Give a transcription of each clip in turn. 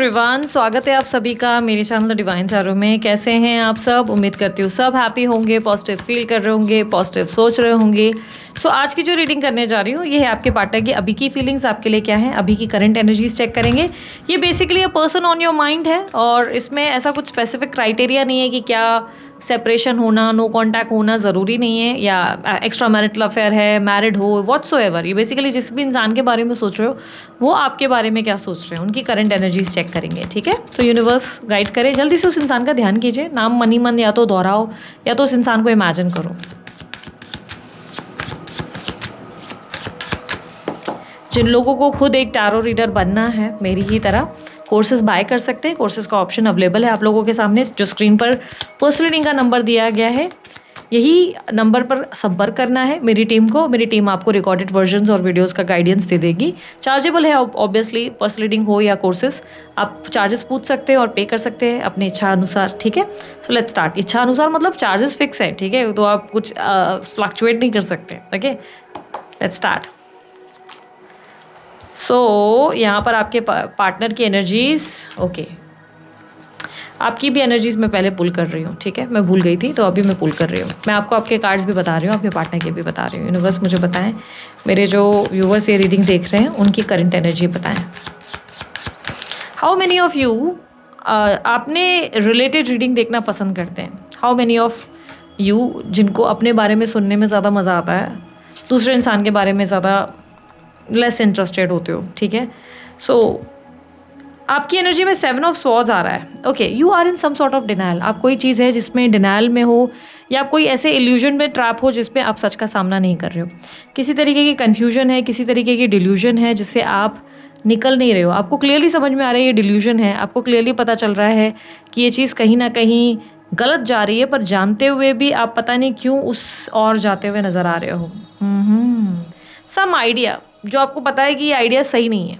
Everyone, स्वागत है आप सभी का मेरे चैनल डिवाइन टैरो में। कैसे हैं आप सब? उम्मीद करती हूँ सब हैप्पी होंगे, पॉजिटिव फील कर रहे होंगे, पॉजिटिव सोच रहे होंगे। सो आज की जो रीडिंग करने जा रही हूँ ये है आपके पार्टनर की अभी की फीलिंग्स आपके लिए क्या है, अभी की करंट एनर्जीज चेक करेंगे। ये basically a person on your mind है और इसमें ऐसा कुछ स्पेसिफिक क्राइटेरिया नहीं है कि क्या सेपरेशन होना, नो कॉन्टैक्ट होना ज़रूरी नहीं है, या एक्स्ट्रा मैरिटल अफेयर है, मैरिड हो, व्हाट्सोएवर। ये बेसिकली जिस भी इंसान के बारे में सोच रहे हो वो आपके बारे में क्या सोच रहे हैं, उनकी करंट एनर्जीज चेक करेंगे। ठीक है, तो यूनिवर्स गाइड करे। जल्दी से उस इंसान का ध्यान कीजिए, नाम मनी मन या तो दोहराओ या तो उस इंसान को इमेजिन करो। जिन लोगों को खुद एक टैरो रीडर बनना है मेरी ही तरह, कोर्सेज बाय कर सकते हैं। कोर्सेज का ऑप्शन अवेलेबल है आप लोगों के सामने। जो स्क्रीन पर पर्सनल रीडिंग का नंबर दिया गया है, यही नंबर पर संपर्क करना है मेरी टीम को। मेरी टीम आपको रिकॉर्डेड वर्जन्स और वीडियोस का गाइडेंस दे देगी। चार्जेबल है ऑब्वियसली, पर्सनल रीडिंग हो या कोर्सेज, आप चार्जेस पूछ सकते हैं और पे कर सकते हैं अपनी इच्छा अनुसार। ठीक है, सो लेट्स स्टार्ट। इच्छा अनुसार मतलब चार्जेस फिक्स है, ठीक है, तो आप कुछ फ्लक्चुएट नहीं कर सकते। Okay, let's start. सो यहाँ पर आपके पार्टनर की एनर्जीज, ओके, आपकी भी एनर्जीज मैं पहले पुल कर रही हूँ। ठीक है, मैं भूल गई थी तो अभी मैं पुल कर रही हूँ। मैं आपको आपके कार्ड्स भी बता रही हूँ, आपके पार्टनर के भी बता रही हूँ। यूनिवर्स मुझे बताएं, मेरे जो व्यूवर्स ये रीडिंग देख रहे हैं उनकी करंट एनर्जी बताएं। हाउ मेनी ऑफ यू, आपने रिलेटेड रीडिंग देखना पसंद करते हैं? हाउ मेनी ऑफ यू जिनको अपने बारे में सुनने में ज़्यादा मज़ा आता है, दूसरे इंसान के बारे में ज़्यादा लेस इंटरेस्टेड होते हो? ठीक है, सो आपकी एनर्जी में 7 ऑफ स्वॉर्ड्स आ रहा है। Okay, you are in some sort of denial. आप कोई चीज़ है जिसमें डिनाइल में हो, या आप कोई ऐसे इल्यूजन में ट्रैप हो जिसमें आप सच का सामना नहीं कर रहे हो। किसी तरीके की कन्फ्यूजन है, किसी तरीके की डिल्यूजन है जिससे आप निकल नहीं रहे हो। आपको क्लियरली समझ में आ रहा है ये डिल्यूजन है, आपको क्लियरली पता चल रहा है कि ये चीज़ कहीं ना कहीं गलत जा रही है, पर जानते हुए भी आप पता नहीं क्यों उस और जाते हुए नज़र आ रहे हो। सम आइडिया जो आपको पता है कि ये आइडिया सही नहीं है,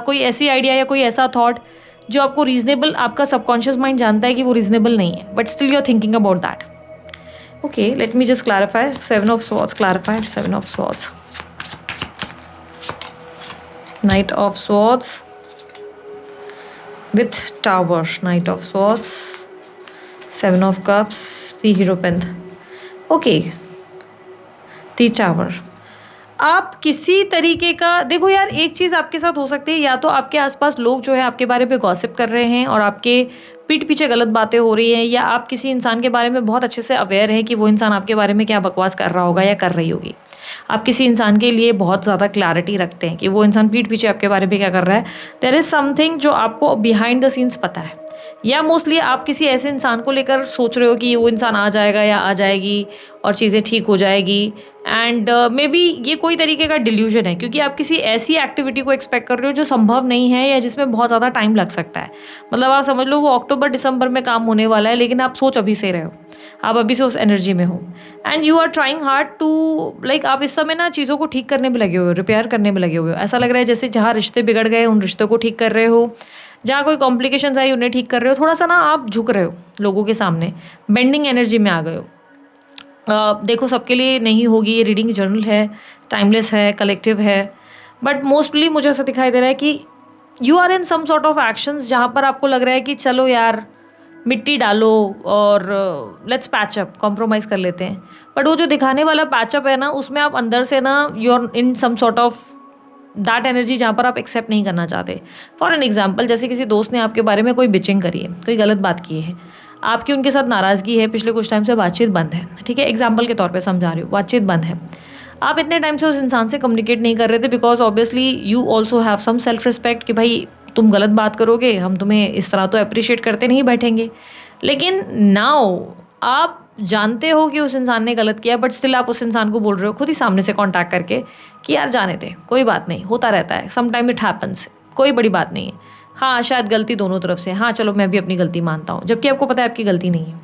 कोई ऐसी आइडिया या कोई ऐसा थॉट जो आपको रीजनेबल, आपका सबकॉन्शियस माइंड जानता है कि वो रीजनेबल नहीं है, but still you are thinking about that. Okay, let me just clarify. 7 of swords clarified, 7 of swords, knight of swords with tower, knight of swords, 7 of cups, the hierophant. Okay, the tower. आप किसी तरीके का, देखो यार, एक चीज़ आपके साथ हो सकती है, या तो आपके आसपास लोग जो है आपके बारे में गॉसिप कर रहे हैं और आपके पीठ पीछे गलत बातें हो रही हैं, या आप किसी इंसान के बारे में बहुत अच्छे से अवेयर हैं कि वो इंसान आपके बारे में क्या बकवास कर रहा होगा या कर रही होगी। आप किसी इंसान के लिए बहुत ज़्यादा क्लैरिटी रखते हैं कि वो इंसान पीठ पीछे आपके बारे में क्या कर रहा है। देयर इज़ समथिंग जो आपको बिहाइंड द सीन्स पता है, या मोस्टली आप किसी ऐसे इंसान को लेकर सोच रहे हो कि वो इंसान आ जाएगा या आ जाएगी और चीज़ें ठीक हो जाएगी। एंड मे बी ये कोई तरीके का डिल्यूजन है, क्योंकि आप किसी ऐसी एक्टिविटी को एक्सपेक्ट कर रहे हो जो संभव नहीं है या जिसमें बहुत ज़्यादा टाइम लग सकता है। मतलब आप समझ लो वो अक्टूबर दिसंबर में काम होने वाला है, लेकिन आप सोच अभी से रहे हो, आप अभी से उस एनर्जी में हो। And you are trying hard to, like आप इस समय ना चीज़ों को ठीक करने में लगे हुए हो, रिपेयर करने में लगे हुए हो। ऐसा लग रहा है जैसे जहाँ रिश्ते बिगड़ गए उन रिश्तों को ठीक कर रहे हो, जहाँ कोई कॉम्प्लिकेशंस आई उन्हें ठीक कर रहे हो। थोड़ा सा ना आप झुक रहे हो लोगों के सामने, बेंडिंग एनर्जी में आ गए हो। देखो, सबके लिए नहीं होगी ये रीडिंग, जर्नल है, टाइमलेस है, कलेक्टिव है, बट मोस्टली मुझे ऐसा दिखाई दे रहा है कि you are in some sort of actions जहाँ पर आपको लग रहा है कि चलो यार मिट्टी डालो और लेट्स पैचअप, कॉम्प्रोमाइज़ कर लेते हैं। बट वो जो दिखाने वाला पैचअप है ना, उसमें आप अंदर से ना you are in some sort of that energy जहाँ पर आप एक्सेप्ट नहीं करना चाहते। फॉर एन एग्जाम्पल, जैसे किसी दोस्त ने आपके बारे में कोई बिचिंग करी है, कोई गलत बात की है, आपकी उनके साथ नाराज़गी है, पिछले कुछ टाइम से बातचीत बंद है। ठीक है, एग्जाम्पल के तौर पे समझा रही हूँ, बातचीत बंद है। आप इतने टाइम से उस इंसान से कम्युनिकेट नहीं कर रहे थे, because obviously you also have some self respect कि भाई तुम गलत बात करोगे, हम तुम्हें इस तरह तो अप्रिशिएट करते नहीं बैठेंगे। लेकिन नाउ आप जानते हो कि उस इंसान ने गलत किया, बट स्टिल आप उस इंसान को बोल रहे हो खुद ही सामने से कॉन्टैक्ट करके कि यार जाने दे, कोई बात नहीं, होता रहता है, सम टाइम इट हैपन्स, कोई बड़ी बात नहीं है। हाँ, शायद गलती दोनों तरफ से, हाँ चलो मैं भी अपनी गलती मानता हूँ, जबकि आपको पता है आपकी गलती नहीं है।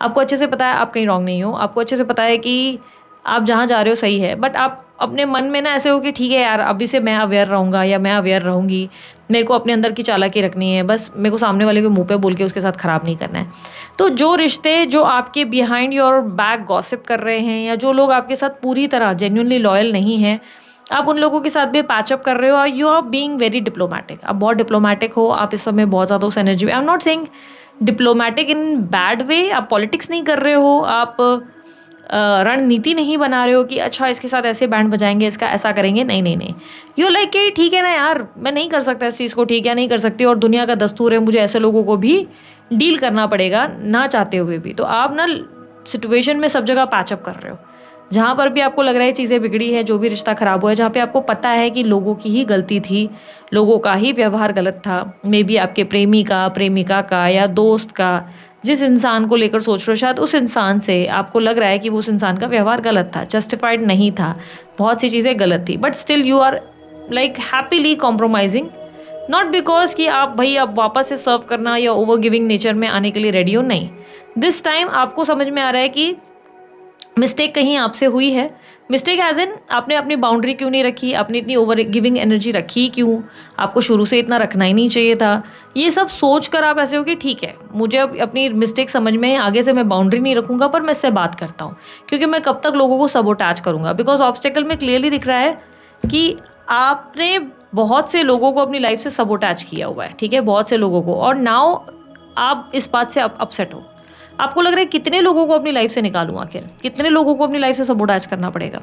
आपको अच्छे से पता है आप कहीं रॉन्ग नहीं हो, आपको अच्छे से पता है कि आप जहाँ जा रहे हो सही है, बट आप अपने मन में ना ऐसे हो कि ठीक है यार, अभी से मैं अवेयर रहूँगा या मैं अवेयर रहूँगी, मेरे को अपने अंदर की चालाकी रखनी है, बस मेरे को सामने वाले के मुंह पे बोल के उसके साथ ख़राब नहीं करना है। तो जो रिश्ते जो आपके बिहाइंड योर बैक गॉसिप कर रहे हैं, या जो लोग आपके साथ पूरी तरह जेन्युइनली लॉयल नहीं हैं, आप उन लोगों के साथ भी पैचअप कर रहे हो और you are being very diplomatic. आप बहुत डिप्लोमेटिक हो, आप इस समय बहुत ज़्यादा उस एनर्जी में। I am not saying diplomatic in bad way, आप पॉलिटिक्स नहीं कर रहे हो, आप रणनीति नहीं बना रहे हो कि अच्छा इसके साथ ऐसे बैंड बजाएंगे, इसका ऐसा करेंगे, नहीं नहीं नहीं। यू लाइक कि ठीक है ना यार, मैं नहीं कर सकता इस चीज़ को, ठीक है नहीं कर सकती, और दुनिया का दस्तूर है, मुझे ऐसे लोगों को भी डील करना पड़ेगा ना चाहते हुए भी। तो आप ना सिचुएशन में सब जगह पैचअप कर रहे हो। जहाँ पर भी आपको लग रहा है चीज़ें बिगड़ी है, जो भी रिश्ता ख़राब हुआ है, जहाँ पे आपको पता है कि लोगों की ही गलती थी, लोगों का ही व्यवहार गलत था, मे बी आपके प्रेमी का, प्रेमिका का या दोस्त का, जिस इंसान को लेकर सोच रहे हो शायद उस इंसान से आपको लग रहा है कि वो उस इंसान का व्यवहार गलत था, जस्टिफाइड नहीं था, बहुत सी चीज़ें गलत थी, but still you are like happily compromising. Not because कि आप भाई अब वापस से सर्व करना या ओवर गिविंग नेचर में आने के लिए रेडी हो, नहीं। दिस टाइम आपको समझ में आ रहा है कि मिस्टेक कहीं आपसे हुई है। मिस्टेक एज इन आपने अपनी बाउंड्री क्यों नहीं रखी, अपनी इतनी ओवर गिविंग एनर्जी रखी क्यों, आपको शुरू से इतना रखना ही नहीं चाहिए था। ये सब सोच कर आप ऐसे हो कि ठीक है, मुझे अब अपनी मिस्टेक समझ में है, आगे से मैं बाउंड्री नहीं रखूँगा, पर मैं इससे बात करता हूँ, क्योंकि मैं कब तक लोगों को सबोटाच करूँगा। बिकॉज ऑब्स्टेकल में क्लियरली दिख रहा है कि आपने बहुत से लोगों को अपनी लाइफ से सबोटाच किया हुआ है, ठीक है, बहुत से लोगों को, और नाउ आप इस बात से अपसेट हो। आपको लग रहा है कितने लोगों को अपनी लाइफ से निकालूं, आखिर कितने लोगों को अपनी लाइफ से सबोटाच करना पड़ेगा।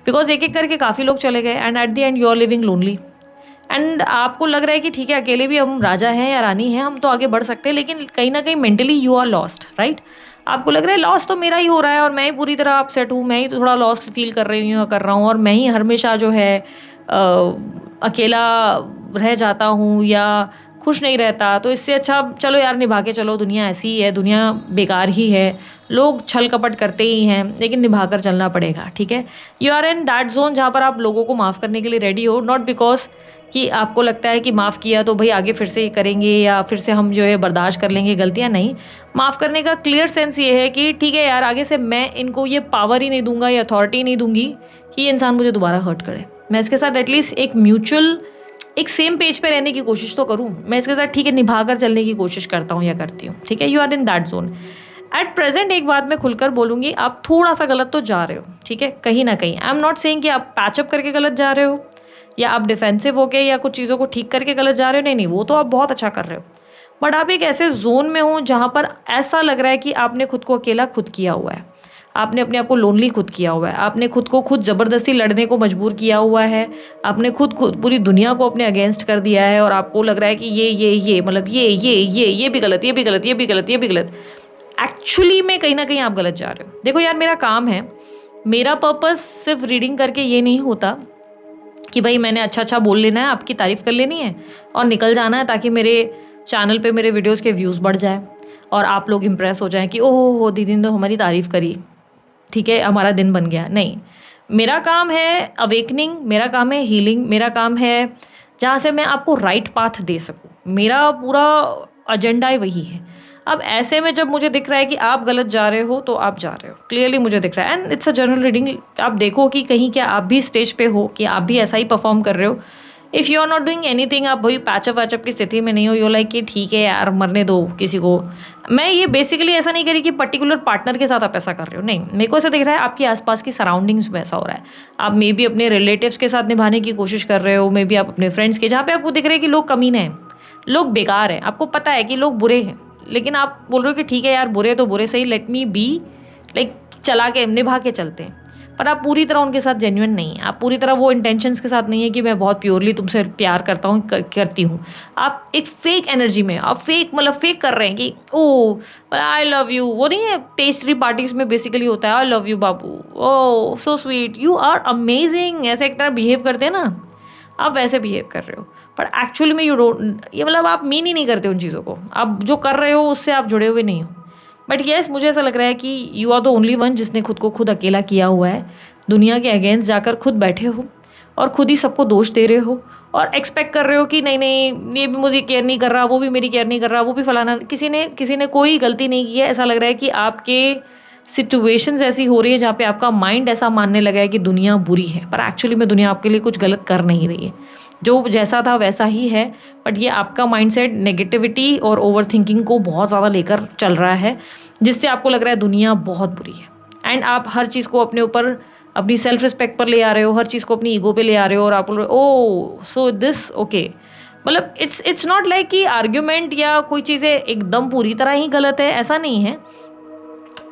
बिकॉज एक एक करके काफ़ी लोग चले गए and at the end you are living lonely. And आपको लग रहा है कि ठीक है, अकेले भी हम राजा हैं या रानी हैं, हम तो आगे बढ़ सकते हैं, लेकिन कहीं ना कहीं mentally you are lost, right. आपको लग रहा है लॉस तो मेरा ही हो रहा है और मैं ही पूरी तरह अपसेट हूँ, मैं ही थोड़ा लॉस्ट फील कर रही हूँ, कर रहा हूँ, और मैं ही हमेशा जो है अकेला रह जाता हूँ या खुश नहीं रहता। तो इससे अच्छा चलो यार निभा के चलो, दुनिया ऐसी ही है, दुनिया बेकार ही है, लोग छल कपट करते ही हैं, लेकिन निभा कर चलना पड़ेगा, ठीक है। You are in that zone जहाँ पर आप लोगों को माफ़ करने के लिए रेडी हो, नॉट बिकॉज कि आपको लगता है कि माफ़ किया तो भाई आगे फिर से ही करेंगे या फिर से हम जो है बर्दाश्त कर लेंगे गलतियाँ, नहीं। माफ़ करने का क्लियर सेंस ये है कि ठीक है यार, आगे से मैं इनको ये पावर ही नहीं दूंगा, ये अथॉरिटी नहीं दूंगी कि ये इंसान मुझे दोबारा हर्ट करे। मैं इसके साथ एटलीस्ट एक म्यूचुअल, एक सेम पेज पे रहने की कोशिश तो करूँ, मैं इसके साथ ठीक है निभा कर चलने की कोशिश करता हूँ या करती हूँ, ठीक है। You are in that zone at present. एक बात मैं खुलकर बोलूँगी, आप थोड़ा सा गलत तो जा रहे हो, ठीक है, कहीं ना कहीं। आई एम नॉट सेइंग कि आप पैचअप करके गलत जा रहे हो या आप डिफेंसिव होके या कुछ चीज़ों को ठीक करके गलत जा रहे हो, नहीं नहीं, वो तो आप बहुत अच्छा कर रहे हो। बट आप एक ऐसे जोन में हो जहाँ पर ऐसा लग रहा है कि आपने खुद को अकेला खुद किया हुआ है, आपने अपने आप को लोनली खुद किया हुआ है, आपने खुद को खुद ज़बरदस्ती लड़ने को मजबूर किया हुआ है, आपने खुद पूरी दुनिया को अपने अगेंस्ट कर दिया है, और आपको लग रहा है कि ये मतलब ये भी गलत, ये भी गलत, ये भी गलत, ये भी गलत। एक्चुअली में कहीं ना कहीं आप गलत जा रहे हो। देखो यार, मेरा काम है, मेरा पर्पस सिर्फ रीडिंग करके ये नहीं होता कि भाई मैंने अच्छा अच्छा बोल लेना है, आपकी तारीफ़ कर लेनी है और निकल जाना है, ताकि मेरे चैनल पे मेरे वीडियोस के व्यूज़ बढ़ जाए और आप लोग इम्प्रेस हो जाएं कि ओह हो दीदी ने तो हमारी तारीफ़ करी, ठीक है, हमारा दिन बन गया। नहीं, मेरा काम है अवेकनिंग, मेरा काम है हीलिंग, मेरा काम है जहाँ से मैं आपको राइट पाथ दे सकूँ। मेरा पूरा एजेंडा ही वही है। अब ऐसे में जब मुझे दिख रहा है कि आप गलत जा रहे हो, तो आप जा रहे हो, क्लियरली मुझे दिख रहा है। And it's a general reading. आप देखो कि कहीं क्या आप भी स्टेज पे हो कि आप भी ऐसा ही परफॉर्म कर रहे हो। If you are not doing anything, आप भाई पैचअप वैचअप की स्थिति में नहीं हो, यू लाइक कि ठीक है यार मरने दो किसी को। मैं ये बेसिकली ऐसा नहीं करी कि पर्टिकुलर पार्टनर के साथ आप ऐसा कर रहे हो, नहीं। मेरे को ऐसा दिख रहा है आपके आसपास की सराउंडिंग्स में ऐसा हो रहा है। आप मे बी अपने रिलेटिव्स के साथ निभाने की कोशिश कर रहे हो, मे बी आप अपने फ्रेंड्स के, जहाँ पे आपको दिख रहा है कि लोग कमीने हैं, लोग बेकार हैं, आपको पता है कि लोग बुरे हैं, लेकिन आप बोल रहे हो कि ठीक है यार बुरे तो बुरे सही, लेट मी बी, लाइक चला के निभा के चलते हैं। पर आप पूरी तरह उनके साथ जेन्युइन नहीं है, आप पूरी तरह वो इंटेंशंस के साथ नहीं है कि मैं बहुत प्योरली तुमसे प्यार करता हूँ, करती हूँ। आप एक फेक एनर्जी में, आप फेक मतलब फेक कर रहे हैं कि ओह आई लव यू। वो नहीं है पेस्ट्री पार्टीज में बेसिकली होता है आई लव यू बाबू, oh so sweet, you are amazing, ऐसे एक तरह बिहेव करते हैं ना, आप वैसे बिहेव कर रहे हो। पर एक्चुअली में यू डोंट, ये मतलब आप मीन ही नहीं करते उन चीज़ों को, आप जो कर रहे हो उससे आप जुड़े हुए नहीं हो। बट येस, मुझे ऐसा लग रहा है कि you are the only one जिसने खुद को खुद अकेला किया हुआ है, दुनिया के अगेंस्ट जाकर खुद बैठे हो और खुद ही सबको दोष दे रहे हो और एक्सपेक्ट कर रहे हो कि नहीं नहीं ये भी मुझे केयर नहीं कर रहा, वो भी मेरी केयर नहीं कर रहा, वो भी फलाना, किसी ने कोई गलती नहीं की है। ऐसा लग रहा है कि आपके सिचुएशंस ऐसी हो रही है जहाँ पे आपका माइंड ऐसा मानने लगा है कि दुनिया बुरी है, पर एक्चुअली में दुनिया आपके लिए कुछ गलत कर नहीं रही है, जो जैसा था वैसा ही है। बट ये आपका माइंडसेट नेगेटिविटी और ओवर थिंकिंग को बहुत ज़्यादा लेकर चल रहा है, जिससे आपको लग रहा है दुनिया बहुत बुरी है एंड आप हर चीज़ को अपने ऊपर अपनी सेल्फ रिस्पेक्ट पर ले आ रहे हो, हर चीज़ को अपनी ईगो पे ले आ रहे हो और आप बोल रहे हो ओ सो दिस ओके। मतलब इट्स नॉट लाइक कि आर्ग्यूमेंट या कोई चीज़ें एकदम पूरी तरह ही गलत है, ऐसा नहीं है।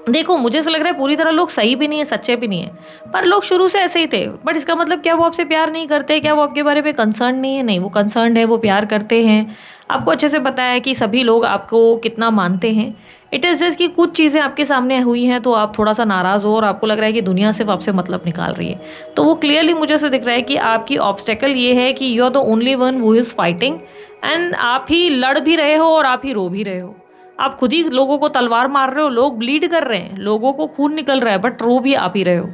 देखो मुझे ऐसा लग रहा है पूरी तरह लोग सही भी नहीं है, सच्चे भी नहीं है, पर लोग शुरू से ऐसे ही थे। बट इसका मतलब क्या वो आपसे प्यार नहीं करते, क्या वो आपके बारे में कंसर्न नहीं है? नहीं, वो कंसर्न है, वो प्यार करते हैं। आपको अच्छे से पता है कि सभी लोग आपको कितना मानते हैं। इट इज़ जस्ट कि कुछ चीज़ें आपके सामने हुई हैं तो आप थोड़ा सा नाराज़ हो और आपको लग रहा है कि दुनिया सिर्फ आपसे मतलब निकाल रही है। तो वो क्लियरली मुझे ऐसा दिख रहा है कि आपकी ऑब्स्टेकल ये है कि you are the only one who is fighting, and आप ही लड़ भी रहे हो और आप ही रो भी रहे हो। आप खुद ही लोगों को तलवार मार रहे हो, लोग ब्लीड कर रहे हैं, लोगों को खून निकल रहा है, बट रो भी आप ही रहे हो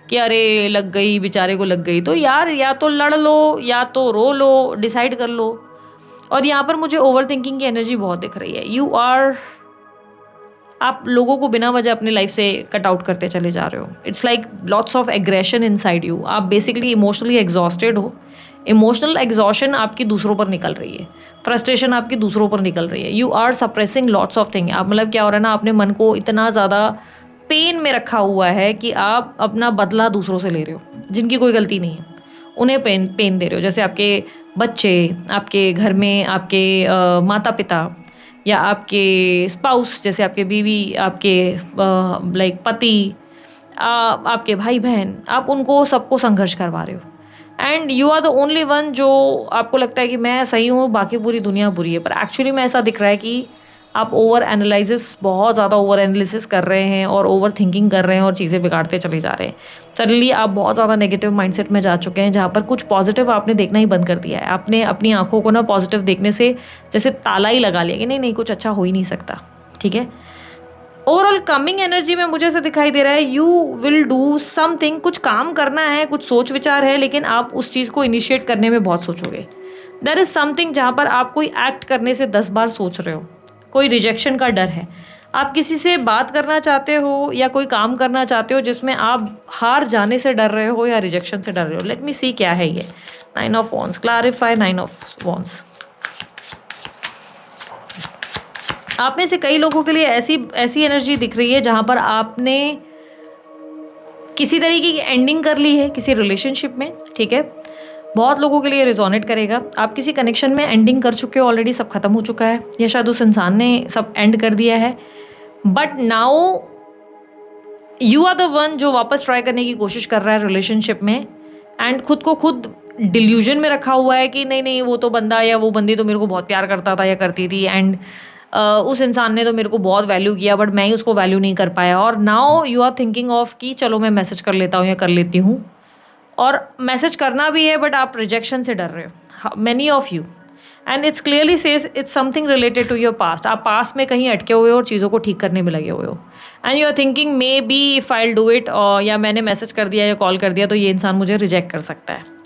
कि अरे लग गई, बेचारे को लग गई। तो यार या तो लड़ लो या तो रो लो, डिसाइड कर लो। और यहाँ पर मुझे ओवर थिंकिंग की एनर्जी बहुत दिख रही है। आप लोगों को बिना वजह अपनी लाइफ से कट आउट करते चले जा रहे हो। It's like lots of aggression inside you. आप बेसिकली इमोशनली एग्जॉस्टेड हो। इमोशनल एग्जॉशन आपकी दूसरों पर निकल रही है, फ्रस्ट्रेशन आपकी दूसरों पर निकल रही है। You are suppressing lots of thing. आप मतलब क्या हो रहा है ना, आपने मन को इतना ज़्यादा पेन में रखा हुआ है कि आप अपना बदला दूसरों से ले रहे हो जिनकी कोई गलती नहीं है, उन्हें पेन दे रहे हो। जैसे आपके बच्चे, आपके घर में आपके माता पिता, या आपके स्पाउस जैसे आपके बीवी, आपके लाइक पति, आपके भाई बहन, आप उनको सबको संघर्ष करवा रहे हो। And you are the only one जो आपको लगता है कि मैं सही हूँ, बाकी पूरी दुनिया बुरी है। पर एक्चुअली में ऐसा दिख रहा है कि आप बहुत ज़्यादा ओवर एनालिसिस कर रहे हैं और ओवर थिंकिंग कर रहे हैं और चीज़ें बिगाड़ते चले जा रहे हैं। सडनली आप बहुत ज़्यादा नेगेटिव माइंडसेट में जा चुके हैं, जहाँ पर कुछ पॉजिटिव आपने देखना ही बंद कर दिया है। आपने अपनी आंखों को ना पॉजिटिव देखने से जैसे ताला ही लगा लिया कि नहीं कुछ अच्छा हो ही नहीं सकता। ठीक है, ओवरऑल कमिंग एनर्जी में मुझे ऐसा दिखाई दे रहा है यू विल डू समथिंग। कुछ काम करना है, कुछ सोच विचार है, लेकिन आप उस चीज़ को इनिशिएट करने में बहुत सोचोगे। देयर इज़ समथिंग जहाँ पर आप कोई एक्ट करने से 10 बार सोच रहे हो, कोई रिजेक्शन का डर है। आप किसी से बात करना चाहते हो या कोई काम करना चाहते हो जिसमें आप हार जाने से डर रहे हो या रिजेक्शन से डर रहे हो। लेट मी सी क्या है ये। 9 of wands, clarify 9 of wands. आप में से कई लोगों के लिए ऐसी एनर्जी दिख रही है जहाँ पर आपने किसी तरीके की एंडिंग कर ली है किसी रिलेशनशिप में। ठीक है, बहुत लोगों के लिए रिजोनेट करेगा। आप किसी कनेक्शन में एंडिंग कर चुके हो ऑलरेडी, सब खत्म हो चुका है, या शायद उस इंसान ने सब एंड कर दिया है। But now you are the one जो वापस ट्राई करने की कोशिश कर रहा है रिलेशनशिप में, एंड खुद को खुद डिल्यूजन में रखा हुआ है कि नहीं वो तो बंदा या वो बंदी तो मेरे को बहुत प्यार करता था या करती थी, एंड उस इंसान ने तो मेरे को बहुत वैल्यू किया बट मैं ही उसको वैल्यू नहीं कर पाया। और now you are thinking of कि चलो मैं मैसेज कर लेता हूँ या कर लेती हूँ, और मैसेज करना भी है बट आप रिजेक्शन से डर रहे हो, many of you. And it's clearly says it's something related to your past. आप पास्ट में कहीं अटके हुए हो और चीज़ों को ठीक करने में लगे हुए हो, and you are thinking maybe if I do it, या मैंने मैसेज कर दिया या कॉल कर दिया तो ये इंसान मुझे रिजेक्ट कर सकता है।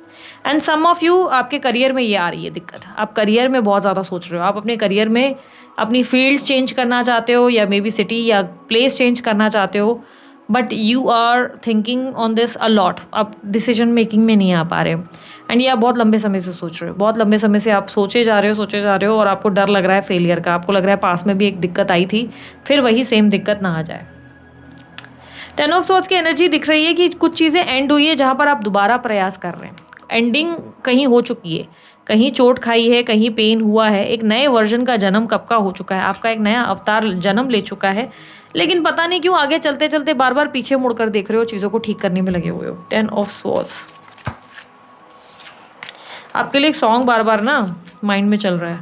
एंड सम ऑफ यू आपके करियर में ये आ रही है दिक्कत। आप करियर में बहुत ज़्यादा सोच रहे हो, आप अपने करियर में अपनी फील्ड्स चेंज करना चाहते हो या मे बी सिटी या प्लेस चेंज करना चाहते हो, but you are thinking on this a lot. आप डिसीजन मेकिंग में नहीं आ पा रहे, एंड ये आप बहुत लंबे समय से सोच रहे हो, बहुत लंबे समय से आप सोचे जा रहे हो और आपको डर लग रहा है फेलियर का। आपको लग रहा है पास में भी एक दिक्कत आई थी, फिर वही सेम दिक्कत ना आ जाए। 10 ऑफ सोर्ड्स की एनर्जी दिख रही है कि कुछ चीज़ें एंड हुई है जहाँ पर आप दोबारा प्रयास कर रहे हैं। एंडिंग कहीं हो चुकी है, कहीं चोट खाई है, कहीं पेन हुआ है, एक नए वर्जन का जन्म कब का हो चुका है, आपका एक नया अवतार जन्म ले चुका है, लेकिन पता नहीं क्यों आगे चलते चलते बार बार पीछे मुड़कर देख रहे हो, चीज़ों को ठीक करने में लगे हुए हो। 10 ऑफ सोर्ड्स आपके लिए एक सॉन्ग बार बार ना माइंड में चल रहा है।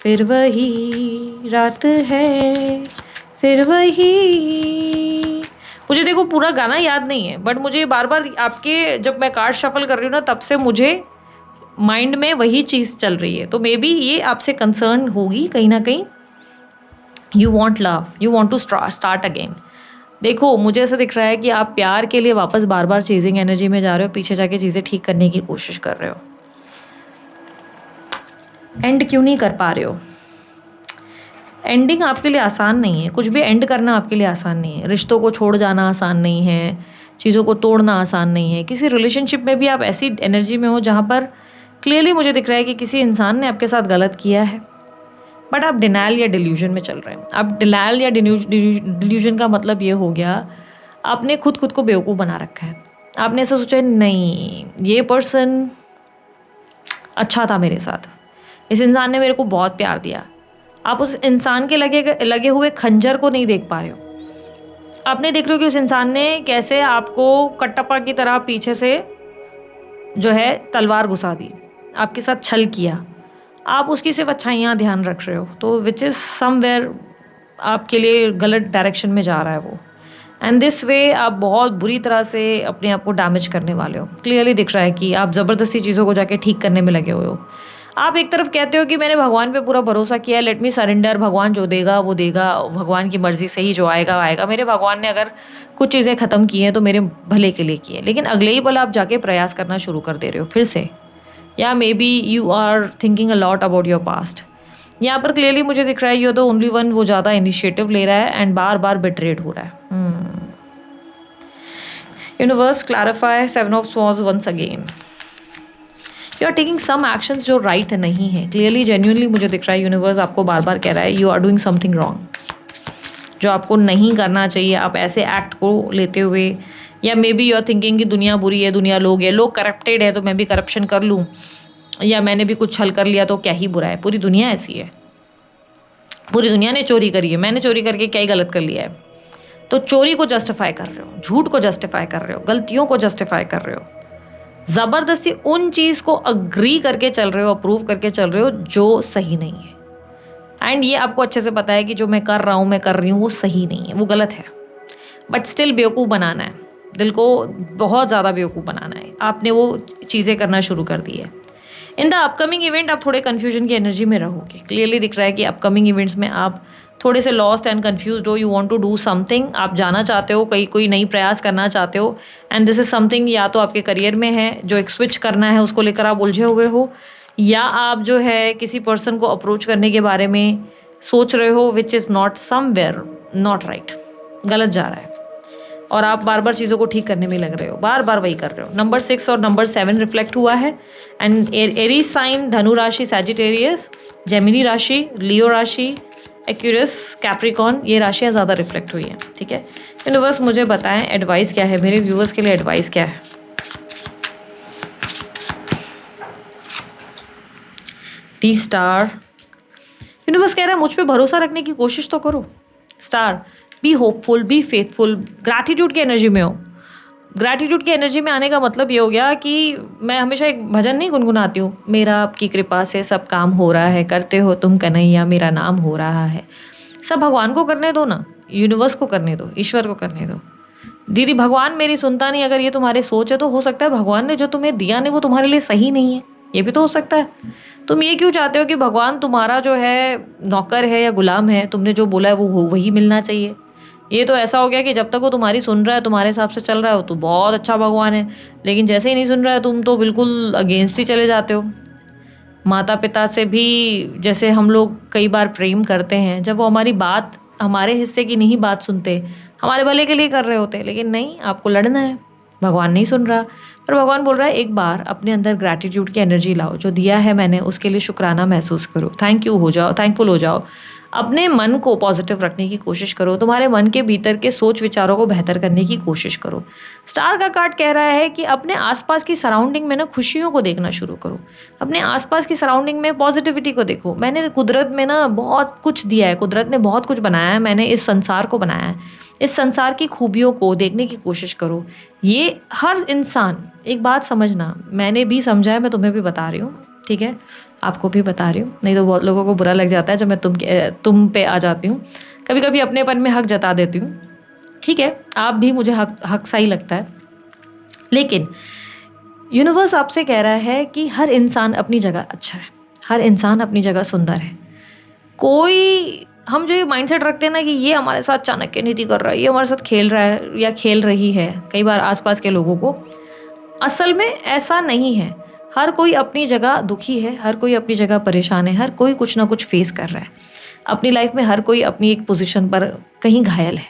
फिर वही रात है, फिर वही। मुझे देखो पूरा गाना याद नहीं है, बट मुझे बार बार आपके जब मैं कार्ड शफल कर रही हूँ ना, तब से मुझे माइंड में वही चीज़ चल रही है। तो मे बी ये आपसे कंसर्न होगी कहीं ना कहीं। You want love, you want to start again. देखो मुझे ऐसा दिख रहा है कि आप प्यार के लिए वापस बार बार चेजिंग एनर्जी में जा रहे हो, पीछे जाके चीज़ें ठीक करने की कोशिश कर रहे हो, एंड क्यों नहीं कर पा रहे हो। एंडिंग आपके लिए आसान नहीं है, कुछ भी एंड करना आपके लिए आसान नहीं है। रिश्तों को छोड़ जाना आसान नहीं है, चीज़ों को तोड़ना आसान नहीं है। किसी रिलेशनशिप में भी आप ऐसी एनर्जी में हो जहाँ पर क्लियरली मुझे दिख रहा है कि किसी इंसान ने आपके साथ गलत किया है, बट आप डिनायल या डिल्यूजन में चल रहे हैं। आप डिनायल या डिल्यूजन का मतलब ये हो गया आपने खुद को बेवकूफ़ बना रखा है। आपने ऐसा सोचा नहीं ये पर्सन अच्छा था मेरे साथ, इस इंसान ने मेरे को बहुत प्यार दिया। आप उस इंसान के लगे हुए खंजर को नहीं देख पा रहे हो। आपने देख रहे हो कि उस इंसान ने कैसे आपको कटप्पा की तरह पीछे से जो है तलवार घुसा दी, आपके साथ छल किया। आप उसकी सिर्फ अच्छाइयाँ ध्यान रख रहे हो, तो विच इज़ समवेयर आपके लिए गलत डायरेक्शन में जा रहा है वो। एंड दिस वे आप बहुत बुरी तरह से अपने आप को डैमेज करने वाले हो। क्लियरली दिख रहा है कि आप ज़बरदस्ती चीज़ों को जाके ठीक करने में लगे हुए हो। आप एक तरफ कहते हो कि मैंने भगवान पे पूरा भरोसा किया है, लेट मी सरेंडर, भगवान जो देगा वो देगा, भगवान की मर्ज़ी से ही जो आएगा आएगा। मेरे भगवान ने अगर कुछ चीज़ें ख़त्म की हैं तो मेरे भले के लिए की है। लेकिन अगले ही पल आप जाके प्रयास करना शुरू कर दे रहे हो फिर से, या maybe you are thinking a lot about your past. यहाँ पर क्लियरली मुझे दिख रहा है यू द ओनली वन, वो ज़्यादा इनिशिएटिव ले रहा है एंड बार बार बिट्रेड हो रहा है। Universe clarify 7 of swords once again. You are taking some actions जो राइट नहीं है। क्लियरली जेन्युइनली मुझे दिख रहा है यूनिवर्स आपको बार बार कह रहा है you are doing something wrong, जो आपको नहीं करना चाहिए। आप ऐसे एक्ट को लेते हुए, या maybe you are thinking कि दुनिया बुरी है, दुनिया लोग है, लोग करप्टेड है तो मैं भी करप्शन कर लूँ, या मैंने भी कुछ छल कर लिया तो क्या ही बुरा है। पूरी दुनिया ऐसी है, पूरी दुनिया ने चोरी करी है, मैंने चोरी करके क्या ही गलत कर लिया है। तो चोरी को जस्टिफाई कर रहे हो, झूठ को जस्टिफाई कर रहे हो, गलतियों को जस्टिफाई कर रहे हो, ज़बरदस्ती उन चीज़ को अग्री करके चल रहे हो, अप्रूव करके चल रहे हो जो सही नहीं है। एंड ये आपको अच्छे से पता है कि जो मैं कर रहा हूँ, मैं कर रही हूँ, वो सही नहीं है, वो गलत है। बट स्टिल बेवकूफ़ बनाना है, दिल को बहुत ज़्यादा बेवकूफ़ बनाना है। आपने वो चीज़ें करना शुरू कर दी है। इन द अपकमिंग इवेंट आप थोड़े कन्फ्यूजन की एनर्जी में रहोगे। क्लियरली दिख रहा है कि अपकमिंग इवेंट्स में आप थोड़े से लॉस्ट एंड कन्फ्यूज्ड हो। You want to do something, आप जाना चाहते हो, कोई नई प्रयास करना चाहते हो। एंड दिस इज समथिंग या तो आपके करियर में है, जो एक स्विच करना है उसको लेकर आप उलझे हुए हो, या आप जो है किसी पर्सन को अप्रोच करने के बारे में सोच रहे हो which is not somewhere not right, गलत जा रहा है। और आप बार बार चीज़ों को ठीक करने में लग रहे हो, बार बार वही कर रहे हो। नंबर 6 और नंबर 7 रिफ्लेक्ट हुआ है। एंड एरीज साइन, धनु राशि, सैजिटेरियस, जेमिनी राशि, लियो राशि, एक्यूरियस, कैप्रिकॉन, ये राशियाँ ज़्यादा रिफ्लेक्ट हुई हैं। ठीक है, यूनिवर्स मुझे बताएं एडवाइस क्या है, मेरे व्यूवर्स के लिए एडवाइस क्या है। दी स्टार, यूनिवर्स कह रहा है मुझ पे भरोसा रखने की कोशिश तो करो। Star, be hopeful, be faithful, gratitude की एनर्जी में हो। ग्रैटिट्यूड की एनर्जी में आने का मतलब ये हो गया कि मैं हमेशा एक भजन नहीं गुनगुनाती हूँ, मेरा आपकी कृपा से सब काम हो रहा है, करते हो तुम कन्हैया, मेरा नाम हो रहा है। सब भगवान को करने दो ना, यूनिवर्स को करने दो, ईश्वर को करने दो। दीदी भगवान मेरी सुनता नहीं, अगर ये तुम्हारे सोच है तो हो सकता है भगवान ने जो तुम्हें दिया नहीं वो तुम्हारे लिए सही नहीं है, ये भी तो हो सकता है। तुम ये क्यों चाहते हो कि भगवान तुम्हारा जो है नौकर है या गुलाम है, तुमने जो बोला है वो वही मिलना चाहिए। ये तो ऐसा हो गया कि जब तक वो तुम्हारी सुन रहा है, तुम्हारे हिसाब से चल रहा है, वो तो बहुत अच्छा भगवान है, लेकिन जैसे ही नहीं सुन रहा है तुम तो बिल्कुल अगेंस्ट ही चले जाते हो। माता पिता से भी जैसे हम लोग कई बार प्रेम करते हैं, जब वो हमारी बात, हमारे हिस्से की नहीं बात सुनते, हमारे भले के लिए कर रहे होते, लेकिन नहीं, आपको लड़ना है, भगवान नहीं सुन रहा। पर भगवान बोल रहा है एक बार अपने अंदर ग्रैटिट्यूड की एनर्जी लाओ, जो दिया है मैंने उसके लिए शुक्राना महसूस करो, थैंक यू हो जाओ, थैंकफुल हो जाओ। अपने मन को पॉजिटिव रखने की कोशिश करो, तुम्हारे मन के भीतर के सोच विचारों को बेहतर करने की कोशिश करो। स्टार का कार्ड कह रहा है कि अपने आसपास की सराउंडिंग में ना खुशियों को देखना शुरू करो, अपने आसपास की सराउंडिंग में पॉजिटिविटी को देखो। मैंने कुदरत में ना बहुत कुछ दिया है, कुदरत ने बहुत कुछ बनाया है, मैंने इस संसार को बनाया है, इस संसार की खूबियों को देखने की कोशिश करो। ये हर इंसान, एक बात समझना, मैंने भी समझा है, मैं तुम्हें भी बता रही हूँ, ठीक है, आपको भी बता रही हूँ, नहीं तो बहुत लोगों को बुरा लग जाता है जब मैं तुम पे आ जाती हूँ। कभी कभी अपनेपन में हक जता देती हूँ, ठीक है, आप भी मुझे हक सा ही लगता है। लेकिन यूनिवर्स आपसे कह रहा है कि हर इंसान अपनी जगह अच्छा है, हर इंसान अपनी जगह सुंदर है। कोई, हम जो ये माइंडसेट रखते हैं ना कि ये हमारे साथ चाणक्य नीति कर रहा है, ये हमारे साथ खेल रहा है या खेल रही है, कई बार आसपास के लोगों को, असल में ऐसा नहीं है। हर कोई अपनी जगह दुखी है, हर कोई अपनी जगह परेशान है, हर कोई कुछ ना कुछ फेस कर रहा है अपनी लाइफ में, हर कोई अपनी एक पोजीशन पर कहीं घायल है।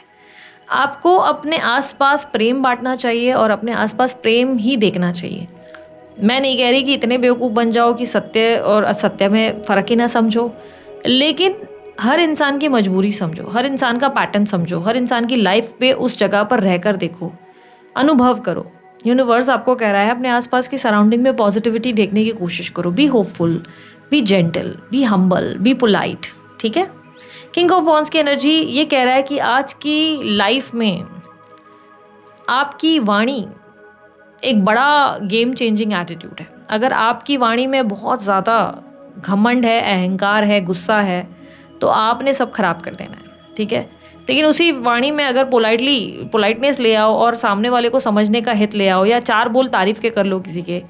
आपको अपने आसपास प्रेम बांटना चाहिए और अपने आसपास प्रेम ही देखना चाहिए। मैं नहीं कह रही कि इतने बेवकूफ़ बन जाओ कि सत्य और असत्य में फ़र्क ही ना समझो, लेकिन हर इंसान की मजबूरी समझो, हर इंसान का पैटर्न समझो, हर इंसान की लाइफ पे उस जगह पर रहकर देखो, अनुभव करो। यूनिवर्स आपको कह रहा है अपने आसपास की सराउंडिंग में पॉजिटिविटी देखने की कोशिश करो। Be hopeful, B gentle, be humble, be polite, ठीक है। किंग ऑफ वॉन्ड्स की एनर्जी ये कह रहा है कि आज की लाइफ में आपकी वाणी एक बड़ा गेम चेंजिंग एटीट्यूड है। अगर आपकी वाणी में बहुत ज़्यादा घमंड है, अहंकार है, गुस्सा है, तो आपने सब खराब कर देना है, ठीक है। लेकिन उसी वाणी में अगर पोलाइटनेस ले आओ और सामने वाले को समझने का हित ले आओ, या 4 बोल तारीफ के कर लो किसी के,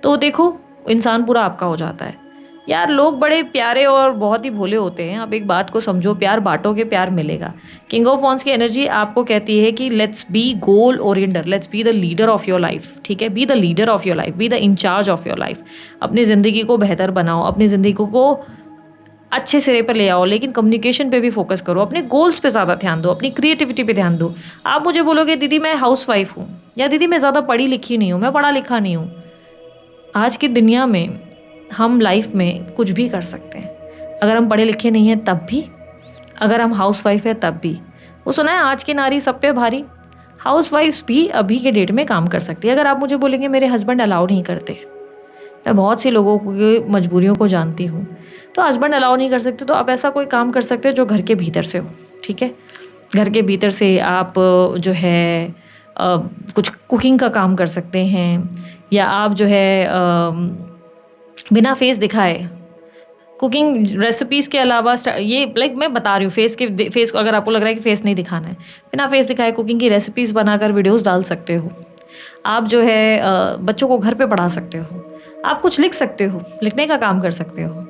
तो देखो इंसान पूरा आपका हो जाता है। यार लोग बड़े प्यारे और बहुत ही भोले होते हैं। आप एक बात को समझो, प्यार बांटोगे प्यार मिलेगा। किंग ऑफ वॉन्ड्स की एनर्जी आपको कहती है कि let's be goal oriented, let's be the leader of your life, ठीक है। Be the leader of your life, be the in charge of your life. अपनी ज़िंदगी को बेहतर बनाओ, अपनी ज़िंदगी को अच्छे सिरे पर ले आओ, लेकिन कम्युनिकेशन पे भी फोकस करो, अपने गोल्स पे ज़्यादा ध्यान दो, अपनी क्रिएटिविटी पे ध्यान दो। आप मुझे बोलोगे दीदी मैं हाउसवाइफ हूँ, या दीदी मैं ज़्यादा पढ़ी लिखी नहीं हूँ, मैं पढ़ा लिखा नहीं हूँ। आज की दुनिया में हम लाइफ में कुछ भी कर सकते हैं। अगर हम पढ़े लिखे नहीं हैं तब भी, अगर हम हाउसवाइफ है तब भी। वो सुना है आज की नारी सब पे भारी, हाउसवाइफ्स भी अभी के डेट में काम कर सकती है। अगर आप मुझे बोलेंगे मेरे हस्बैंड अलाउ नहीं करते, मैं बहुत सी लोगों की मजबूरियों को जानती हूँ, तो हस्बैंड अलाउ नहीं कर सकते, तो आप ऐसा कोई काम कर सकते हो जो घर के भीतर से हो, ठीक है। घर के भीतर से आप जो है कुछ कुकिंग का काम कर सकते हैं, या आप जो है बिना फेस दिखाए कुकिंग रेसिपीज़ के अलावा ये मैं बता रही हूँ, फेस को अगर आपको लग रहा है कि फेस नहीं दिखाना है, बिना फेस दिखाए कुकिंग की रेसिपीज़ बनाकर वीडियोस डाल सकते हो। आप जो है बच्चों को घर पे पढ़ा सकते हो, आप कुछ लिख सकते हो, लिखने का काम कर सकते हो,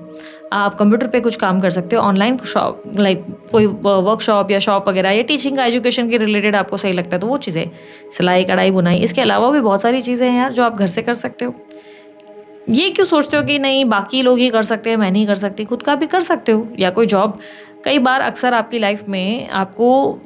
आप कंप्यूटर पे कुछ काम कर सकते हो, ऑनलाइन शॉप कोई वर्कशॉप या शॉप वगैरह, या टीचिंग का एजुकेशन के रिलेटेड आपको सही लगता है तो वो चीज़ें, सिलाई कढ़ाई बुनाई, इसके अलावा भी बहुत सारी चीज़ें हैं यार जो आप घर से कर सकते हो। ये क्यों सोचते हो कि नहीं बाकी लोग ही कर सकते हैं मैं नहीं कर सकती, खुद का भी कर सकते हो, या कोई जॉब। कई बार अक्सर आपकी लाइफ में आपको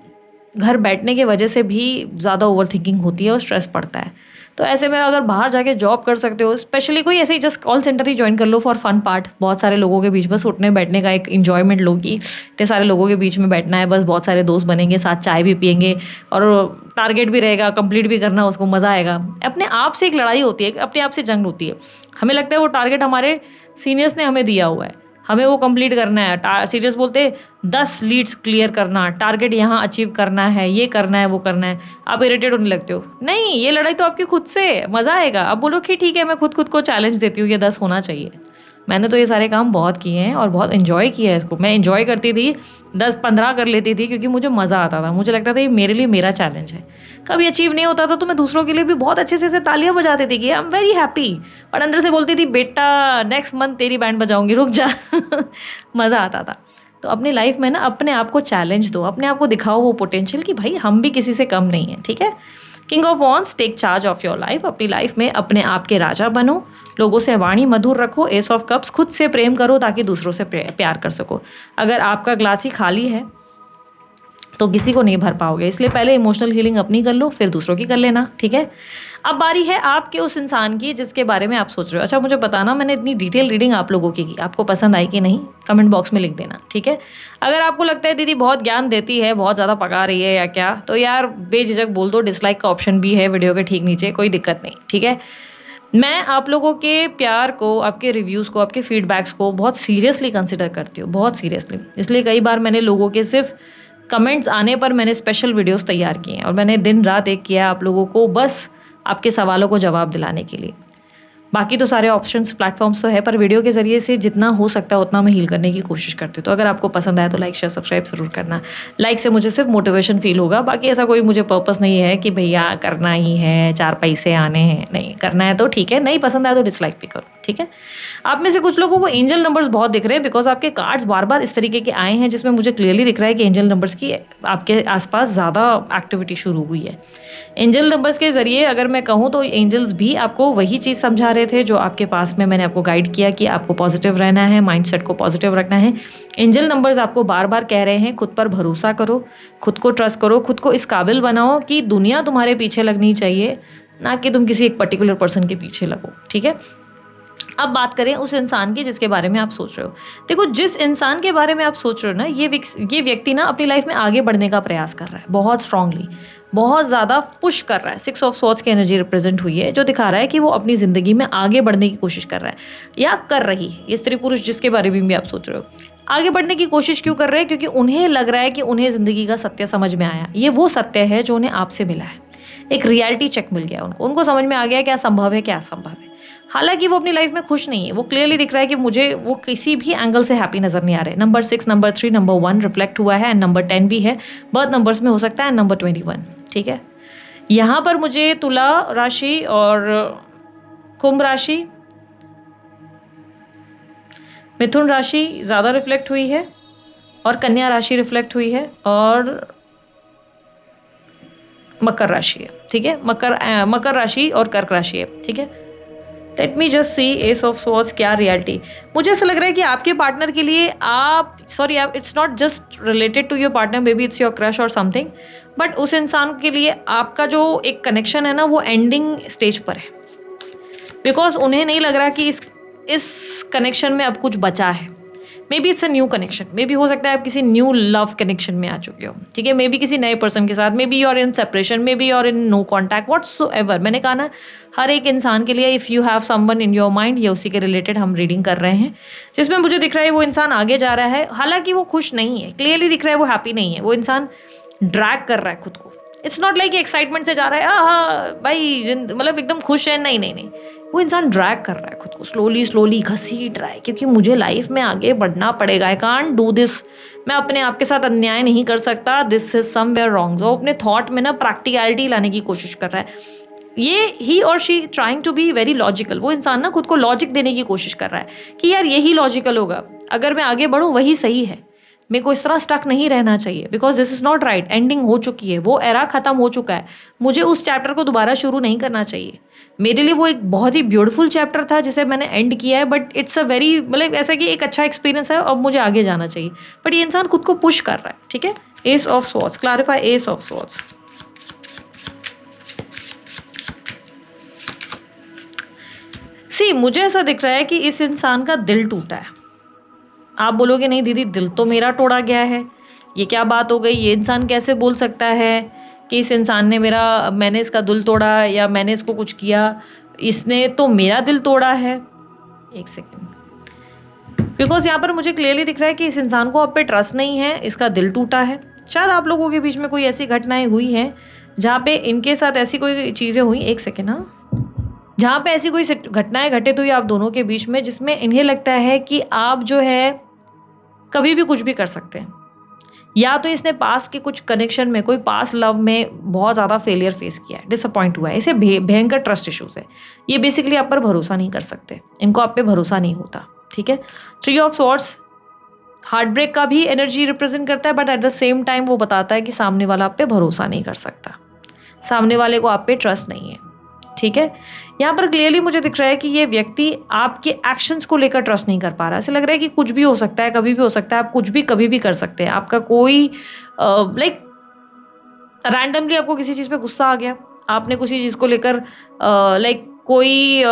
घर बैठने की वजह से भी ज़्यादा ओवर थिंकिंग होती है और स्ट्रेस पड़ता है, तो ऐसे में अगर बाहर जाके जॉब कर सकते हो, स्पेशली कोई ऐसे ही जस्ट कॉल सेंटर ही ज्वाइन कर लो फॉर फन पार्ट, बहुत सारे लोगों के बीच बस उठने बैठने का एक इन्जॉयमेंट लो कि इतने सारे लोगों के बीच में बैठना है, बस बहुत सारे दोस्त बनेंगे, साथ चाय भी पियेंगे और टारगेट भी रहेगा, कंप्लीट भी करना, उसको मज़ा आएगा। अपने आप से एक लड़ाई होती है, अपने आप से जंग होती है। हमें लगता है वो टारगेट हमारे सीनियर्स ने हमें दिया हुआ है, हमें वो कंप्लीट करना है। सीरियस बोलते 10 लीड्स क्लियर करना, टारगेट यहाँ अचीव करना है, ये करना है, वो करना है। आप इरिटेट होने लगते हो। नहीं, ये लड़ाई तो आपकी खुद से, मज़ा आएगा। आप बोलो कि ठीक है मैं खुद को चैलेंज देती हूँ, ये 10 होना चाहिए। मैंने तो ये सारे काम बहुत किए हैं और बहुत इन्जॉय किया है इसको। मैं इन्जॉय करती थी, 10-15 कर लेती थी क्योंकि मुझे मज़ा आता था। मुझे लगता था ये मेरे लिए मेरा चैलेंज है। कभी अचीव नहीं होता था तो मैं दूसरों के लिए भी बहुत अच्छे से तालियां बजाती थी कि आई एम वेरी हैप्पी, और अंदर से बोलती थी बेटा नेक्स्ट मंथ तेरी बैंड बजाऊंगी, रुक जा। मज़ा आता था। तो अपनी लाइफ में ना अपने आप को चैलेंज दो, अपने आप को दिखाओ वो पोटेंशियल कि भाई हम भी किसी से कम नहीं है, ठीक है। King of wands, take charge of your life. अपनी लाइफ में अपने आप के राजा बनो, लोगों से वाणी मधुर रखो। एस ऑफ कप्स, खुद से प्रेम करो ताकि दूसरों से प्यार कर सको। अगर आपका ग्लास ही खाली है तो किसी को नहीं भर पाओगे, इसलिए पहले इमोशनल हीलिंग अपनी कर लो, फिर दूसरों की कर लेना, ठीक है। अब बारी है आपके उस इंसान की जिसके बारे में आप सोच रहे हो। अच्छा मुझे बताना, मैंने इतनी डिटेल रीडिंग आप लोगों की आपको पसंद आई कि नहीं, कमेंट बॉक्स में लिख देना, ठीक है। अगर आपको लगता है दीदी बहुत ज्ञान देती है, बहुत ज़्यादा पका रही है या क्या, तो यार बेझिझक बोल दो, डिसलाइक का ऑप्शन भी है वीडियो के ठीक नीचे, कोई दिक्कत नहीं, ठीक है। मैं आप लोगों के प्यार को, आपके रिव्यूज़ को, आपके फीडबैक्स को बहुत सीरियसली कंसिडर करती हूँ, बहुत सीरियसली। इसलिए कई बार मैंने लोगों के सिर्फ कमेंट्स आने पर मैंने स्पेशल वीडियोस तैयार किए हैं, और मैंने दिन रात एक किया आप लोगों को बस आपके सवालों को जवाब दिलाने के लिए। बाकी तो सारे ऑप्शंस प्लेटफॉर्म्स तो है, पर वीडियो के ज़रिए से जितना हो सकता है उतना मैं हील करने की कोशिश करती हूँ। तो अगर आपको पसंद आया तो लाइक शेयर सब्सक्राइब ज़रूर करना। लाइक से मुझे सिर्फ मोटिवेशन फील होगा, बाकी ऐसा कोई मुझे पर्पस नहीं है कि भैया करना ही है, 4 पैसे आने हैं। नहीं, करना है तो ठीक है, नहीं पसंद आया तो डिसलाइक भी करो, ठीक है। आप में से कुछ लोगों को एंजल नंबर्स बहुत दिख रहे हैं, बिकॉज आपके कार्ड्स बार बार इस तरीके के आए हैं जिसमें मुझे क्लियरली दिख रहा है कि एंजल नंबर्स की आपके आसपास ज़्यादा एक्टिविटी शुरू हुई है। एंजल नंबर्स के ज़रिए अगर मैं कहूँ तो एंजल्स भी आपको वही चीज़ समझा रहे थे जो आपके पास में मैंने आपको गाइड किया कि आपको पॉजिटिव रहना है, माइंडसेट को पॉजिटिव रखना है। एंजल नंबर्स आपको बार बार कह रहे हैं खुद पर भरोसा करो, खुद को ट्रस्ट करो, खुद को इस काबिल बनाओ कि दुनिया तुम्हारे पीछे लगनी चाहिए, ना कि तुम किसी एक पर्टिकुलर पर्सन के पीछे लगो, ठीक है। अब बात करें उस इंसान की जिसके बारे में आप सोच रहे हो। देखो, जिस इंसान के बारे में आप सोच रहे हो ना, ये व्यक्ति ना अपनी लाइफ में आगे बढ़ने का प्रयास कर रहा है बहुत स्ट्रांगली। बहुत ज़्यादा पुश कर रहा है। 6 ऑफ स्वॉर्ड्स की एनर्जी रिप्रेजेंट हुई है, जो दिखा रहा है कि वो अपनी ज़िंदगी में आगे बढ़ने की कोशिश कर रहा है या कर रही है। ये स्त्री पुरुष जिसके बारे में भी आप सोच रहे हो, आगे बढ़ने की कोशिश क्यों कर रहे हैं? क्योंकि उन्हें लग रहा है कि उन्हें ज़िंदगी का सत्य समझ में आया। ये वो सत्य है जो उन्हें आपसे मिला है, एक रियलिटी चेक मिल गया उनको समझ में आ गया क्या संभव है क्या असंभव है। हालांकि वो अपनी लाइफ में खुश नहीं है, वो क्लियरली दिख रहा है कि मुझे वो किसी भी एंगल से हैप्पी नजर नहीं आ रहे। नंबर 6, नंबर 3, नंबर 1 रिफ्लेक्ट हुआ है एंड नंबर 10 भी है, बर्थ नंबर्स में हो सकता है, नंबर 21। ठीक है, यहाँ पर मुझे तुला राशि और कुंभ राशि, मिथुन राशि ज़्यादा रिफ्लेक्ट हुई है और कन्या राशि रिफ्लेक्ट हुई है और मकर राशि है। ठीक है, मकर राशि और कर्क राशि है। ठीक है, let me just see ace of swords क्या रियलिटी। मुझे ऐसा लग रहा है कि आपके पार्टनर के लिए it's not just related to your partner, maybe it's your crush और समथिंग, बट उस इंसान के लिए आपका जो एक कनेक्शन है ना, वो एंडिंग स्टेज पर है। बिकॉज उन्हें नहीं लग रहा कि इस कनेक्शन में अब कुछ बचा है। May be it's a new connection, may be हो सकता है आप किसी न्यू लव कनेक्शन में आ चुके हो। ठीक है, मे बी किसी नए पर्सन के साथ, maybe you are in separation, maybe you are in no contact, whatsoever. मैंने कहा ना, हर एक इंसान के लिए if you have someone in your mind, ये उसी के रिलेटेड हम रीडिंग कर रहे हैं, जिसमें मुझे दिख रहा है वो इंसान आगे जा रहा है। हालांकि वो खुश नहीं है, क्लियरली दिख रहा है वो हैप्पी नहीं है। वो इंसान ड्रैग कर रहा है खुद को। इट्स नॉट लाइक एक्साइटमेंट से जा रहा है, हाँ भाई मतलब एकदम खुश है, नहीं। वो इंसान ड्रैग कर रहा है खुद को, स्लोली घसीट रहा है, क्योंकि मुझे लाइफ में आगे बढ़ना पड़ेगा। आई कांट डू दिस, मैं अपने आप के साथ अन्याय नहीं कर सकता, दिस इज समवेयर रॉन्ग। वो अपने थॉट में ना प्रैक्टिकलिटी लाने की कोशिश कर रहा है। ये ही और she trying to be very logical. वो इंसान ना खुद को लॉजिक देने की कोशिश कर रहा है कि यार यही लॉजिकल होगा, अगर मैं आगे बढ़ूँ वही सही है, मेरे को इस तरह स्टक नहीं रहना चाहिए, because this is not right. Ending हो चुकी है, वो एरा खत्म हो चुका है, मुझे उस चैप्टर को दोबारा शुरू नहीं करना चाहिए। मेरे लिए वो एक बहुत ही ब्यूटीफुल चैप्टर था जिसे मैंने एंड किया है, बट इट्स अ वेरी मतलब ऐसा कि एक अच्छा एक्सपीरियंस है, अब मुझे आगे जाना चाहिए। बट ये इंसान खुद को पुश कर रहा है। ठीक है, ace of swords, clarify ace of swords. See, मुझे ऐसा दिख रहा है कि इस इंसान का दिल टूटा है। आप बोलोगे नहीं दीदी, दिल तो मेरा तोड़ा गया है, ये क्या बात हो गई, ये इंसान कैसे बोल सकता है कि इस इंसान ने मैंने इसका दिल तोड़ा या मैंने इसको कुछ किया, इसने तो मेरा दिल तोड़ा है। एक सेकेंड, बिकॉज यहाँ पर मुझे क्लियरली दिख रहा है कि इस इंसान को आप पे ट्रस्ट नहीं है, इसका दिल टूटा है। शायद आप लोगों के बीच में कोई ऐसी घटनाएं हुई हैं जहाँ पे इनके साथ ऐसी कोई चीज़ें हुई, एक सेकेंड, हाँ, जहाँ पे ऐसी कोई घटनाएं घटित हुई आप दोनों के बीच में, जिसमें इन्हें लगता है कि आप जो है कभी भी कुछ भी कर सकते हैं। या तो इसने पास्ट के कुछ कनेक्शन में, कोई पास्ट लव में बहुत ज़्यादा फेलियर फेस किया है, डिसअपॉइंट हुआ है, इसे भयंकर ट्रस्ट इश्यूज है। ये बेसिकली आप पर भरोसा नहीं कर सकते, इनको आप पे भरोसा नहीं होता। ठीक है, 3 ऑफ स्वॉर्ड्स हार्ट ब्रेक का भी एनर्जी रिप्रेजेंट करता है, but at the same time वो बताता है कि सामने वाला आप पे भरोसा नहीं कर सकता, सामने वाले को आप पे ट्रस्ट नहीं है। ठीक है, यहाँ पर क्लियरली मुझे दिख रहा है कि ये व्यक्ति आपके एक्शंस को लेकर ट्रस्ट नहीं कर पा रहा। ऐसे लग रहा है कि कुछ भी हो सकता है, कभी भी हो सकता है, आप कुछ भी कभी भी कर सकते हैं। आपका कोई लाइक रैंडमली आपको किसी चीज़ पे गुस्सा आ गया, आपने किसी चीज़ को लेकर लाइक कोई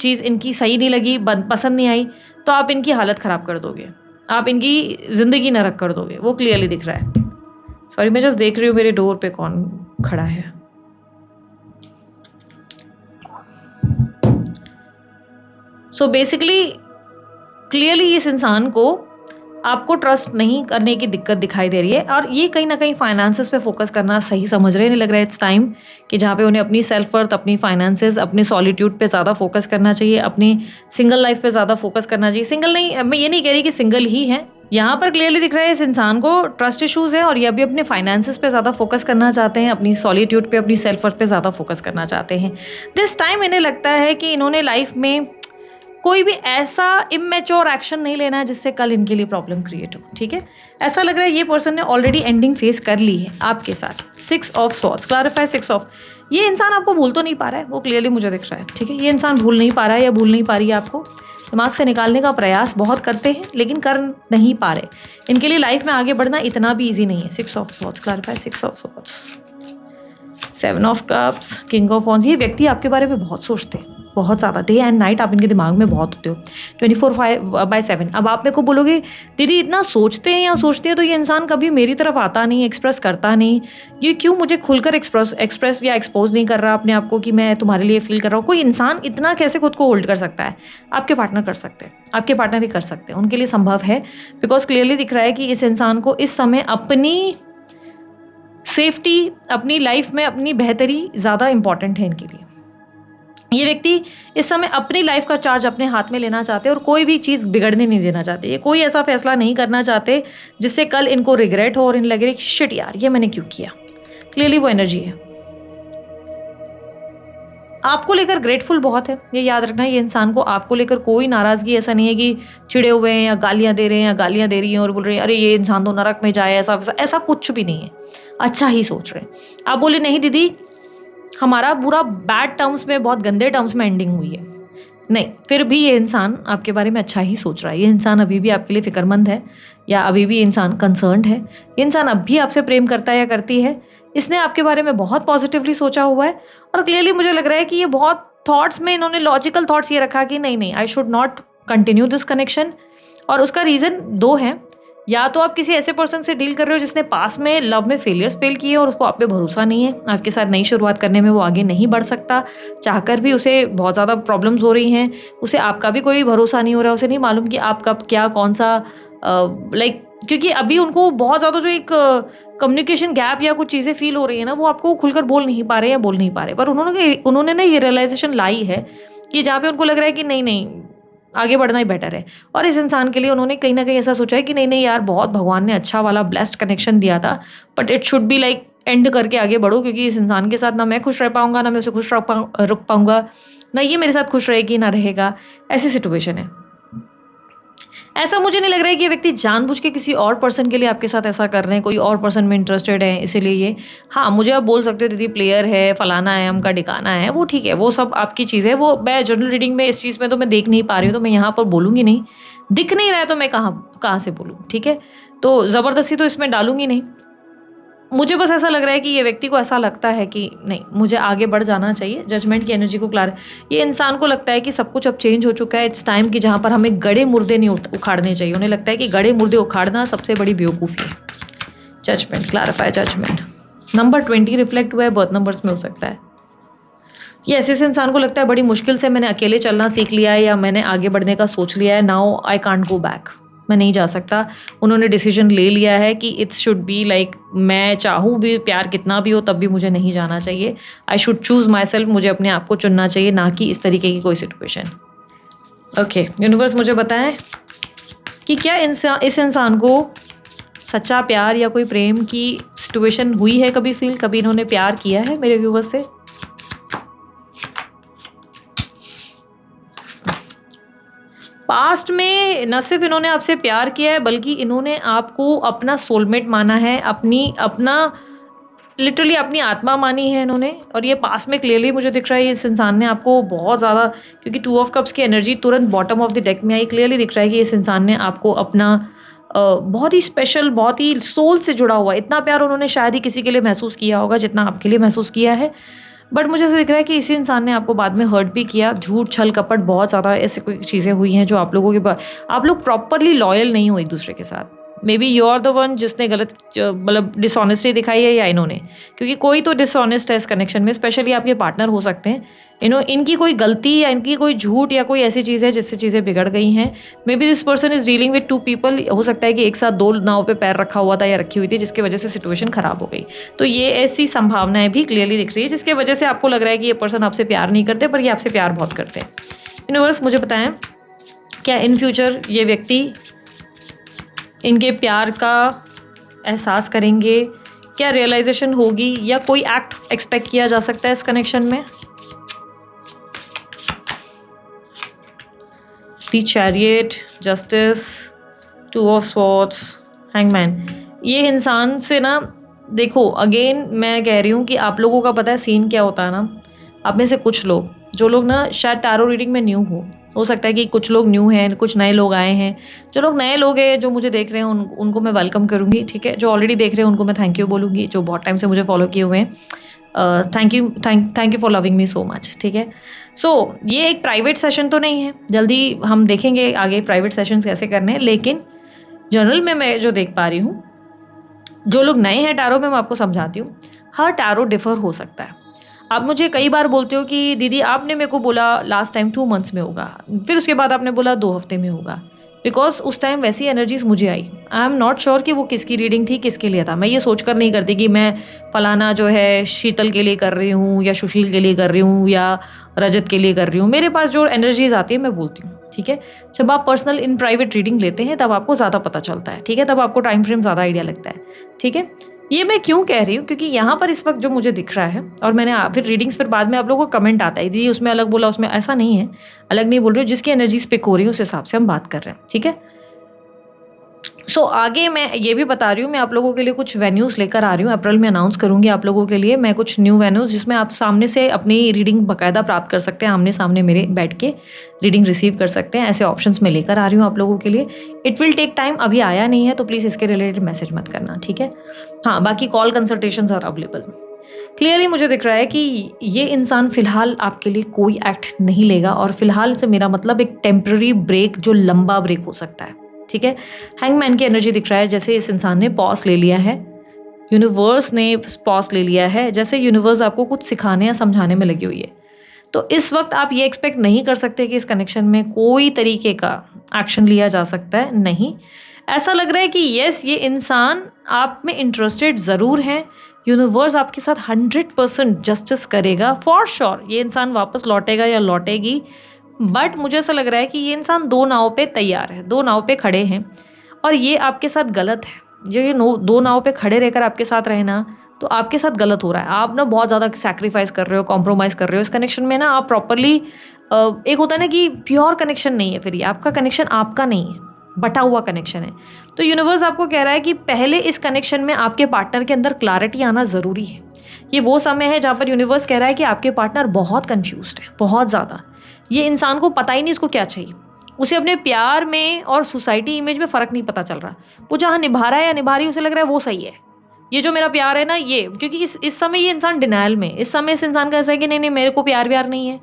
चीज़ इनकी सही नहीं लगी, पसंद नहीं आई, तो आप इनकी हालत ख़राब कर दोगे, आप इनकी ज़िंदगी नरक कर दोगे। वो क्लियरली दिख रहा है। सॉरी, मैं जस्ट देख रही हूँ मेरे डोर पे कौन खड़ा है। सो बेसिकली क्लियरली इस इंसान को आपको ट्रस्ट नहीं करने की दिक्कत दिखाई दे रही है, और ये कहीं ना कहीं फाइनेंसेस पे फोकस करना सही समझ रहे हैं। नहीं लग रहा है इट्स टाइम कि जहाँ पे उन्हें अपनी सेल्फ वर्थ, अपनी फाइनेंसेस, अपने सॉलिट्यूड पे ज़्यादा फोकस करना चाहिए, अपनी सिंगल लाइफ पे ज़्यादा फोकस करना चाहिए। सिंगल नहीं, मैं ये नहीं कह रही कि सिंगल ही है, यहाँ पर क्लियरली दिख रहा है इस इंसान को ट्रस्ट इशूज़ है और ये अभी अपने फाइनेंसेस पे ज़्यादा फोकस करना चाहते हैं, अपनी सॉलिट्यूड पे, अपनी सेल्फ वर्थ पे ज़्यादा फोकस करना चाहते हैं। दिस टाइम इन्हें लगता है कि इन्होंने लाइफ में कोई भी ऐसा इमेच्योर एक्शन नहीं लेना है जिससे कल इनके लिए प्रॉब्लम क्रिएट हो। ठीक है, ऐसा लग रहा है ये पर्सन ने ऑलरेडी एंडिंग फेस कर ली है आपके साथ। 6 ऑफ स्वॉर्ड्स, क्लैरिफाई 6 ऑफ। ये इंसान आपको भूल तो नहीं पा रहा है, वो क्लियरली मुझे दिख रहा है। ठीक है, ये इंसान भूल नहीं पा रहा है या भूल नहीं पा रही है आपको, दिमाग से निकालने का प्रयास बहुत करते हैं लेकिन कर नहीं पा रहे। इनके लिए लाइफ में आगे बढ़ना इतना भी ईजी नहीं है। 6 of swords, clarify 6 of swords. 7 of cups, king of wands. ये व्यक्ति आपके बारे में बहुत सोचते हैं, बहुत ज़्यादा, डे एंड नाइट आप इनके दिमाग में बहुत होते हो, 24/7। अब आप मेरे को बोलोगे दीदी इतना सोचते हैं या सोचते हैं तो ये इंसान कभी मेरी तरफ आता नहीं, एक्सप्रेस करता नहीं, ये क्यों मुझे खुलकर एक्सप्रेस या एक्सपोज नहीं कर रहा अपने आप को कि मैं तुम्हारे लिए फील कर रहा हूँ। कोई इंसान इतना कैसे खुद को होल्ड कर सकता है? आपके पार्टनर कर सकते हैं, आपके पार्टनर ही कर सकते हैं, उनके लिए संभव है। बिकॉज क्लियरली दिख रहा है कि इस इंसान को इस समय अपनी सेफ्टी, अपनी लाइफ में अपनी बेहतरी ज़्यादा इंपॉर्टेंट है इनके लिए। ये व्यक्ति इस समय अपनी लाइफ का चार्ज अपने हाथ में लेना चाहते हैं और कोई भी चीज़ बिगड़ने नहीं देना चाहते। ये कोई ऐसा फैसला नहीं करना चाहते जिससे कल इनको रिग्रेट हो और इन लगे शिट यार ये मैंने क्यों किया। क्लियरली वो एनर्जी है। आपको लेकर ग्रेटफुल बहुत है, ये याद रखना। ये इंसान को आपको लेकर कोई नाराज़गी ऐसा नहीं है कि चिड़े हुए हैं या गालियाँ दे रहे हैं या गालियाँ दे रही हैं और बोल रहे हैं अरे ये इंसान तो नरक में जाए, ऐसा कुछ भी नहीं है। अच्छा ही सोच रहे हैं। आप बोले नहीं दीदी हमारा बुरा बैड टर्म्स में, बहुत गंदे टर्म्स में एंडिंग हुई है, नहीं, फिर भी ये इंसान आपके बारे में अच्छा ही सोच रहा है। ये इंसान अभी भी आपके लिए फ़िक्रमंद है या अभी भी इंसान कंसर्न्ड है। ये इंसान अब भी आपसे प्रेम करता है या करती है। इसने आपके बारे में बहुत पॉजिटिवली सोचा हुआ है और क्लियरली मुझे लग रहा है कि ये बहुत थॉट्स में इन्होंने लॉजिकल थॉट्स ये रखा कि नहीं I should not continue this connection. और उसका रीज़न दो हैं। या तो आप किसी ऐसे पर्सन से डील कर रहे हो जिसने पास में लव में फेलियर्स फेल किए और उसको आप पे भरोसा नहीं है, आपके साथ नई शुरुआत करने में वो आगे नहीं बढ़ सकता, चाहकर भी उसे बहुत ज़्यादा प्रॉब्लम्स हो रही हैं, उसे आपका भी कोई भरोसा नहीं हो रहा, उसे नहीं मालूम कि आप कब क्या कौन सा क्योंकि अभी उनको बहुत ज़्यादा जो एक कम्युनिकेशन गैप या कुछ चीज़ें फील हो रही है ना, वो आपको खुलकर बोल नहीं पा रहे या बोल नहीं पा रहे। पर उन्होंने ना ये रियलाइजेशन लाई है कि जहाँ पे उनको लग रहा है कि नहीं आगे बढ़ना ही बेटर है। और इस इंसान के लिए उन्होंने कहीं ना कहीं ऐसा सोचा है कि नहीं यार बहुत भगवान ने अच्छा वाला ब्लेस्ड कनेक्शन दिया था, but it should be like and करके आगे बढ़ो, क्योंकि इस इंसान के साथ ना मैं खुश रह पाऊंगा, ना मैं उसे खुश रुक पाऊंगा, ना ये मेरे साथ खुश रहेगी ना रहेगा। ऐसी सिचुएशन है। ऐसा मुझे नहीं लग रहा है कि ये व्यक्ति जानबूझ के किसी और पर्सन के लिए आपके साथ ऐसा कर रहे हैं, कोई और पर्सन में इंटरेस्टेड है इसीलिए ये। हाँ, मुझे आप बोल सकते हो दीदी प्लेयर है, फलाना है, हमका डिकाना है, वो ठीक है, वो सब आपकी चीज़ है। वो मैं जनरल रीडिंग में इस चीज़ में तो मैं देख नहीं पा रही हूँ, तो मैं यहाँ पर बोलूँगी नहीं। दिख नहीं रहा है तो मैं कहाँ से बोलूँ, ठीक है। तो ज़बरदस्ती तो इसमें डालूंगी नहीं। मुझे बस ऐसा लग रहा है कि ये व्यक्ति को ऐसा लगता है कि नहीं मुझे आगे बढ़ जाना चाहिए। जजमेंट की एनर्जी को क्लियर, ये इंसान को लगता है कि सब कुछ अब चेंज हो चुका है। इट्स टाइम कि जहाँ पर हमें गड़े मुर्दे नहीं उखाड़ने चाहिए। उन्हें लगता है कि गड़े मुर्दे उखाड़ना सबसे बड़ी बेवकूफ़ी है। Judgement, clarify judgement. Number 20 reflect हुआ है, बर्थ नंबर्स में हो सकता है। ये ऐसे इंसान को लगता है बड़ी मुश्किल से मैंने अकेले चलना सीख लिया है या मैंने आगे बढ़ने का सोच लिया है, now I can't go back, मैं नहीं जा सकता। उन्होंने डिसीजन ले लिया है कि इट्स शुड बी लाइक मैं चाहूँ भी, प्यार कितना भी हो तब भी मुझे नहीं जाना चाहिए। I should choose my self, मुझे अपने आप को चुनना चाहिए, ना कि इस तरीके की कोई सिचुएशन। ओके यूनिवर्स मुझे बताएं कि क्या इस इंसान को सच्चा प्यार या कोई प्रेम की सिचुएशन हुई है कभी फील, कभी इन्होंने प्यार किया है मेरे व्यूवर्स से। पास्ट में न सिर्फ इन्होंने आपसे प्यार किया है बल्कि इन्होंने आपको अपना सोलमेट माना है, अपना लिटरली अपनी आत्मा मानी है इन्होंने। और ये पास्ट में क्लियरली मुझे दिख रहा है इस इंसान ने आपको बहुत ज़्यादा, क्योंकि 2 ऑफ कप्स की एनर्जी तुरंत बॉटम ऑफ द डेक में आई, क्लियरली दिख रहा है कि इस इंसान ने आपको अपना बहुत ही स्पेशल, बहुत ही सोल से जुड़ा हुआ, इतना प्यार उन्होंने शायद ही किसी के लिए महसूस किया होगा जितना आपके लिए महसूस किया है। बट मुझे ऐसा दिख रहा है कि इसी इंसान ने आपको बाद में हर्ट भी किया। झूठ, छल, कपट, बहुत ज़्यादा ऐसे कोई चीज़ें हुई हैं जो आप लोगों के आप लोग प्रॉपरली लॉयल नहीं हो एक दूसरे के साथ। Maybe you are the one जिसने गलत मतलब डिसऑनेस्टी दिखाई है या इन्होंने, क्योंकि कोई तो डिसऑनेस्ट है इस कनेक्शन में, स्पेशली आपके पार्टनर हो सकते हैं। इनकी कोई गलती या इनकी कोई झूठ या कोई ऐसी चीज़ है जिससे चीज़ें बिगड़ गई हैं। May be this person is dealing with 2 people. हो सकता है कि एक साथ 2 नाव पे पैर रखा हुआ था या रखी हुई थी जिसकी वजह से सिचुएशन खराब हो गई। तो ये ऐसी संभावनाएं भी क्लियरली दिख रही है जिसकी वजह से आपको लग रहा है कि ये पर्सन आपसे प्यार नहीं करते, पर ये आपसे प्यार बहुत करते हैं। यूनिवर्स मुझे बताएं क्या इन फ्यूचर ये व्यक्ति इनके प्यार का एहसास करेंगे, क्या रियलाइजेशन होगी या कोई एक्ट एक्सपेक्ट किया जा सकता है इस कनेक्शन में। The chariot, justice, 2 of swords, hangman. ये इंसान से ना देखो, अगेन मैं कह रही हूँ कि आप लोगों का पता है सीन क्या होता है ना। आप में से कुछ लोग, जो लोग ना शायद टैरो रीडिंग में न्यू हो सकता है कि कुछ लोग न्यू हैं, कुछ नए लोग आए हैं। जो लोग नए लोग हैं जो मुझे देख रहे हैं उनको मैं वेलकम करूँगी, ठीक है। जो ऑलरेडी देख रहे हैं उनको मैं थैंक यू बोलूँगी, जो बहुत टाइम से मुझे फॉलो किए हुए हैं। Thank you for loving me so much, ठीक है। सो ये एक प्राइवेट सेशन तो नहीं है, जल्दी हम देखेंगे आगे प्राइवेट सेशंस कैसे करने हैं, लेकिन जनरल में मैं जो देख पा रही हूँ, जो लोग नए हैं टैरो में, मैं आपको समझाती हूँ, हर टैरो डिफर हो सकता है। आप मुझे कई बार बोलते हो कि दीदी आपने मेरे को बोला लास्ट टाइम 2 मंथ्स में होगा, फिर उसके बाद आपने बोला 2 हफ्ते में होगा, बिकॉज उस टाइम वैसी एनर्जीज मुझे आई। आई एम नॉट श्योर कि वो किसकी रीडिंग थी, किसके लिए था। मैं ये सोच कर नहीं करती कि मैं फलाना जो है शीतल के लिए कर रही हूँ या सुशील के लिए कर रही हूँ या रजत के लिए कर रही हूँ। मेरे पास जो एनर्जीज आती है मैं बोलती हूँ, ठीक है। जब आप पर्सनल इन प्राइवेट रीडिंग लेते हैं तब आपको ज़्यादा पता चलता है, ठीक है, तब आपको टाइम फ्रेम ज़्यादा आइडिया लगता है, ठीक है। ये मैं क्यों कह रही हूँ, क्योंकि यहाँ पर इस वक्त जो मुझे दिख रहा है, और मैंने फिर रीडिंग्स फिर बाद में आप लोगों को कमेंट आता है दीदी उसमें अलग बोला, उसमें ऐसा नहीं है, अलग नहीं बोल रही हूँ, जिसकी एनर्जीज पिक हो रही है उस हिसाब से हम बात कर रहे हैं, ठीक है। सो आगे मैं ये भी बता रही हूँ, मैं आप लोगों के लिए कुछ वेन्यूज़ लेकर आ रही हूँ, अप्रैल में अनाउंस करूँगी आप लोगों के लिए मैं कुछ न्यू वेन्यूज़, जिसमें आप सामने से अपनी रीडिंग बाकायदा प्राप्त कर सकते हैं, आमने सामने मेरे बैठ के रीडिंग रिसीव कर सकते हैं। ऐसे ऑप्शंस मैं लेकर आ रही हूँ आप लोगों के लिए। इट विल टेक टाइम, अभी आया नहीं है तो प्लीज़ इसके रिलेटेड मैसेज मत करना, ठीक है। हाँ, बाकी call consultations are available. Clearly मुझे दिख रहा है कि ये इंसान फ़िलहाल आपके लिए कोई एक्ट नहीं लेगा, और फिलहाल से मेरा मतलब एक टेम्पररी ब्रेक, जो लंबा ब्रेक हो सकता है, ठीक है। हैंगमैन की एनर्जी दिख रहा है, जैसे इस इंसान ने पॉज ले लिया है, यूनिवर्स ने पॉज ले लिया है, जैसे यूनिवर्स आपको कुछ सिखाने या समझाने में लगी हुई है। तो इस वक्त आप ये एक्सपेक्ट नहीं कर सकते कि इस कनेक्शन में कोई तरीके का एक्शन लिया जा सकता है, नहीं। ऐसा लग रहा है कि यस, ये इंसान आप में इंटरेस्टेड ज़रूर है, यूनिवर्स आपके साथ 100% जस्टिस करेगा फॉर श्योर। ये इंसान वापस लौटेगा या लौटेगी, बट मुझे ऐसा लग रहा है कि ये इंसान 2 नाव पे तैयार है, 2 नाव पे खड़े हैं, और ये आपके साथ गलत है। जो ये 2 नाव पे खड़े रहकर आपके साथ रहना, तो आपके साथ गलत हो रहा है। आप ना बहुत ज़्यादा सैक्रिफाइस कर रहे हो, कॉम्प्रोमाइज़ कर रहे हो इस कनेक्शन में ना। आप प्रॉपरली, एक होता है ना कि प्योर कनेक्शन नहीं है, फिर ये आपका कनेक्शन आपका नहीं है, बटा हुआ कनेक्शन है। तो यूनिवर्स आपको कह रहा है कि पहले इस कनेक्शन में आपके पार्टनर के अंदर क्लैरिटी आना ज़रूरी है। ये वो समय है जहाँ पर यूनिवर्स कह रहा है कि आपके पार्टनर बहुत कन्फ्यूज्ड है, बहुत ज़्यादा। ये इंसान को पता ही नहीं इसको क्या चाहिए, उसे अपने प्यार में और सोसाइटी इमेज में फ़र्क नहीं पता चल रहा। वो जहाँ निभा रहा है या निभा रही है उसे लग रहा है वो सही है, ये जो मेरा प्यार है ना ये, क्योंकि इस समय ये इंसान डिनायल में, इस समय इस इंसान का ऐसा है कि नहीं नहीं मेरे को प्यार व्यार नहीं है,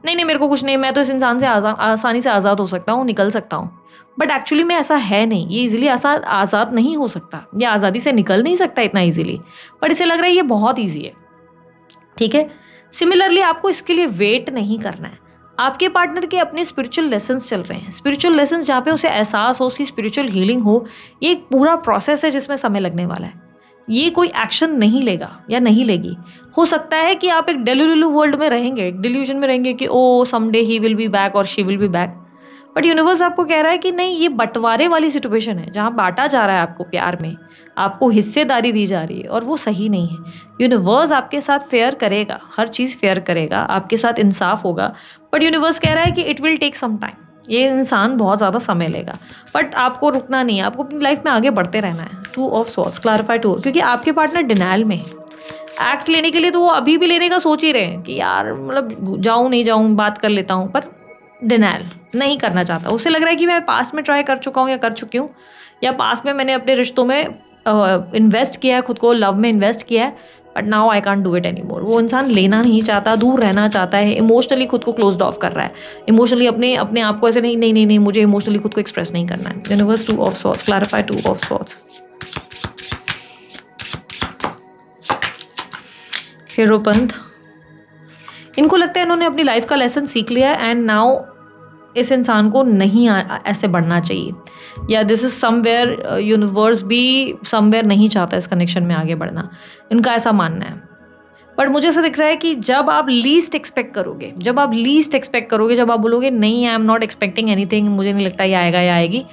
नहीं नहीं मेरे को कुछ नहीं, मैं तो इस इंसान से आसानी से आज़ाद हो सकता हूँ, निकल सकता हूँ। बट एक्चुअली में ऐसा है नहीं, ये इजीली आज़ाद नहीं हो सकता, ये आज़ादी से निकल नहीं सकता इतना इजीली, बट इसे लग रहा है ये बहुत ईजी है, ठीक है। सिमिलरली आपको इसके लिए वेट नहीं करना है। आपके पार्टनर के अपने स्पिरिचुअल लेसन्स चल रहे हैं, स्पिरिचुअल लेसन्स जहाँ पे उसे एहसास हो, उसकी स्पिरिचुअल हीलिंग हो। ये एक पूरा प्रोसेस है जिसमें समय लगने वाला है। ये कोई एक्शन नहीं लेगा या नहीं लेगी। हो सकता है कि आप एक डेल्यूलू वर्ल्ड में रहेंगे, एक डिल्यूजन में रहेंगे कि oh someday he will be back और she will be back, but universe आपको कह रहा है कि नहीं, ये बंटवारे वाली सिचुएशन है जहाँ बांटा जा रहा है आपको प्यार में, आपको हिस्सेदारी दी जा रही है, और वो सही नहीं है। यूनिवर्स आपके साथ फेयर करेगा, हर चीज़ फेयर करेगा, आपके साथ इंसाफ होगा, बट यूनिवर्स कह रहा है कि it will take some time, ये इंसान बहुत ज़्यादा समय लेगा। बट आपको रुकना नहीं है, आपको अपनी लाइफ में आगे बढ़ते रहना है। 2 ऑफ स्वॉर्ड्स, क्लैरिफाई 2, क्योंकि आपके पार्टनर डिनायल में है। एक्ट लेने के लिए तो वो अभी भी लेने का सोच ही रहे हैं कि यार मतलब जाऊँ नहीं जाऊँ, बात कर लेता हूँ, पर डिनायल नहीं करना चाहता। उसे लग रहा है कि मैं पास्ट में ट्राई कर चुका हूँ या कर चुकी हूँ, या पास्ट में मैंने अपने रिश्तों में इन्वेस्ट किया है, खुद को लव में इन्वेस्ट किया है, but now I can't do it any more. वो इंसान लेना नहीं चाहता, दूर रहना चाहता है, इमोशनली खुद को क्लोज्ड ऑफ कर रहा है, इमोशनली अपने आप को ऐसे नहीं नहीं नहीं नहीं मुझे इमोशनली खुद को एक्सप्रेस नहीं करना है। Universe 2 of swords, clarify 2 of swords. Hierophant, इनको लगता है इन्होंने अपनी लाइफ का लेसन सीख लिया है, एंड नाउ इस इंसान को नहीं ऐसे बढ़ना चाहिए, या दिस इज समवेयर यूनिवर्स भी समवेयर नहीं चाहता इस कनेक्शन में आगे बढ़ना, इनका ऐसा मानना है। बट मुझे ऐसा दिख रहा है कि जब आप लीस्ट एक्सपेक्ट करोगे, जब आप बोलोगे नहीं I am not expecting anything, मुझे नहीं लगता ये आएगा या आएगी,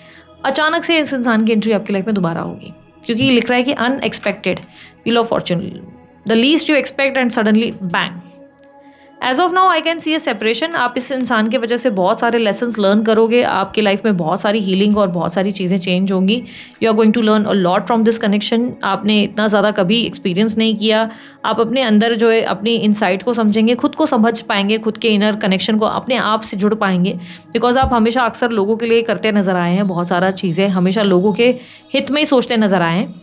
अचानक से इस इंसान की एंट्री आपकी लाइफ में दोबारा होगी, क्योंकि ये लिख रहा है कि unexpected, wheel of fortune, the least you expect and suddenly bang. As of now I can see a separation. आप इस इंसान की वजह से बहुत सारे लेसन्स लर्न करोगे, आपकी लाइफ में बहुत सारी हीलिंग और बहुत सारी चीज़ें चेंज होंगी। You are going to learn a lot from this connection. आपने इतना ज़्यादा कभी एक्सपीरियंस नहीं किया, आप अपने अंदर जो है अपनी इनसाइट को समझेंगे, खुद को समझ पाएंगे, खुद के इनर कनेक्शन को अपने आप से जुड़ पाएंगे, बिकॉज आप हमेशा अक्सर लोगों के लिए करते नज़र आए हैं, बहुत सारा चीज़ें हमेशा लोगों के हित में ही सोचते नज़र आए हैं।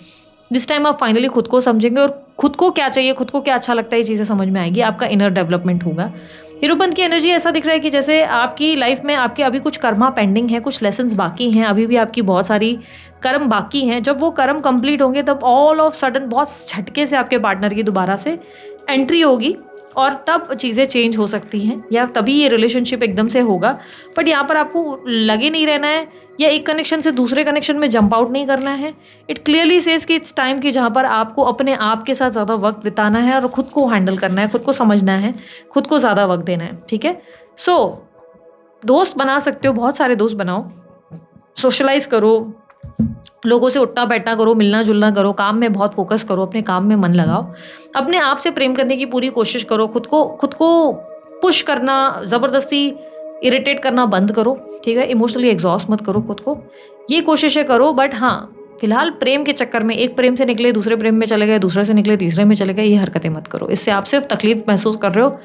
दिस टाइम आप फाइनली खुद को समझेंगे और खुद को क्या चाहिए, खुद को क्या अच्छा लगता है, ये चीज़ें समझ में आएगी, आपका इनर डेवलपमेंट होगा। हीरोपंत की एनर्जी ऐसा दिख रहा है कि जैसे आपकी लाइफ में आपके अभी कुछ कर्मा पेंडिंग है, कुछ लेसन्स बाकी हैं, अभी भी आपकी बहुत सारी कर्म बाकी हैं। जब वो कर्म कंप्लीट होंगे तब ऑल ऑफ सडन बहुत झटके से आपके पार्टनर की दोबारा से एंट्री होगी और तब चीज़ें चेंज हो सकती हैं, या तभी ये रिलेशनशिप एकदम से होगा। बट यहाँ पर आपको लगे नहीं रहना है या एक कनेक्शन से दूसरे कनेक्शन में जंप आउट नहीं करना है। इट क्लियरली सेज कि इट्स टाइम कि जहाँ पर आपको अपने आप के साथ ज़्यादा वक्त बिताना है और खुद को हैंडल करना है, खुद को समझना है, खुद को ज़्यादा वक्त देना है। ठीक है, सो दोस्त बना सकते हो, बहुत सारे दोस्त बनाओ, सोशलाइज करो, लोगों से उठना बैठना करो, मिलना जुलना करो, काम में बहुत फोकस करो, अपने काम में मन लगाओ, अपने आप से प्रेम करने की पूरी कोशिश करो, खुद को पुश करना, ज़बरदस्ती इरिटेट करना बंद करो। ठीक है, इमोशनली एग्जॉस्ट मत करो खुद को, ये कोशिशें करो। बट हाँ, फिलहाल प्रेम के चक्कर में एक प्रेम से निकले दूसरे प्रेम में चले गए, दूसरे से निकले तीसरे में चले गए, ये हरकतें मत करो। इससे आप सिर्फ तकलीफ महसूस कर रहे हो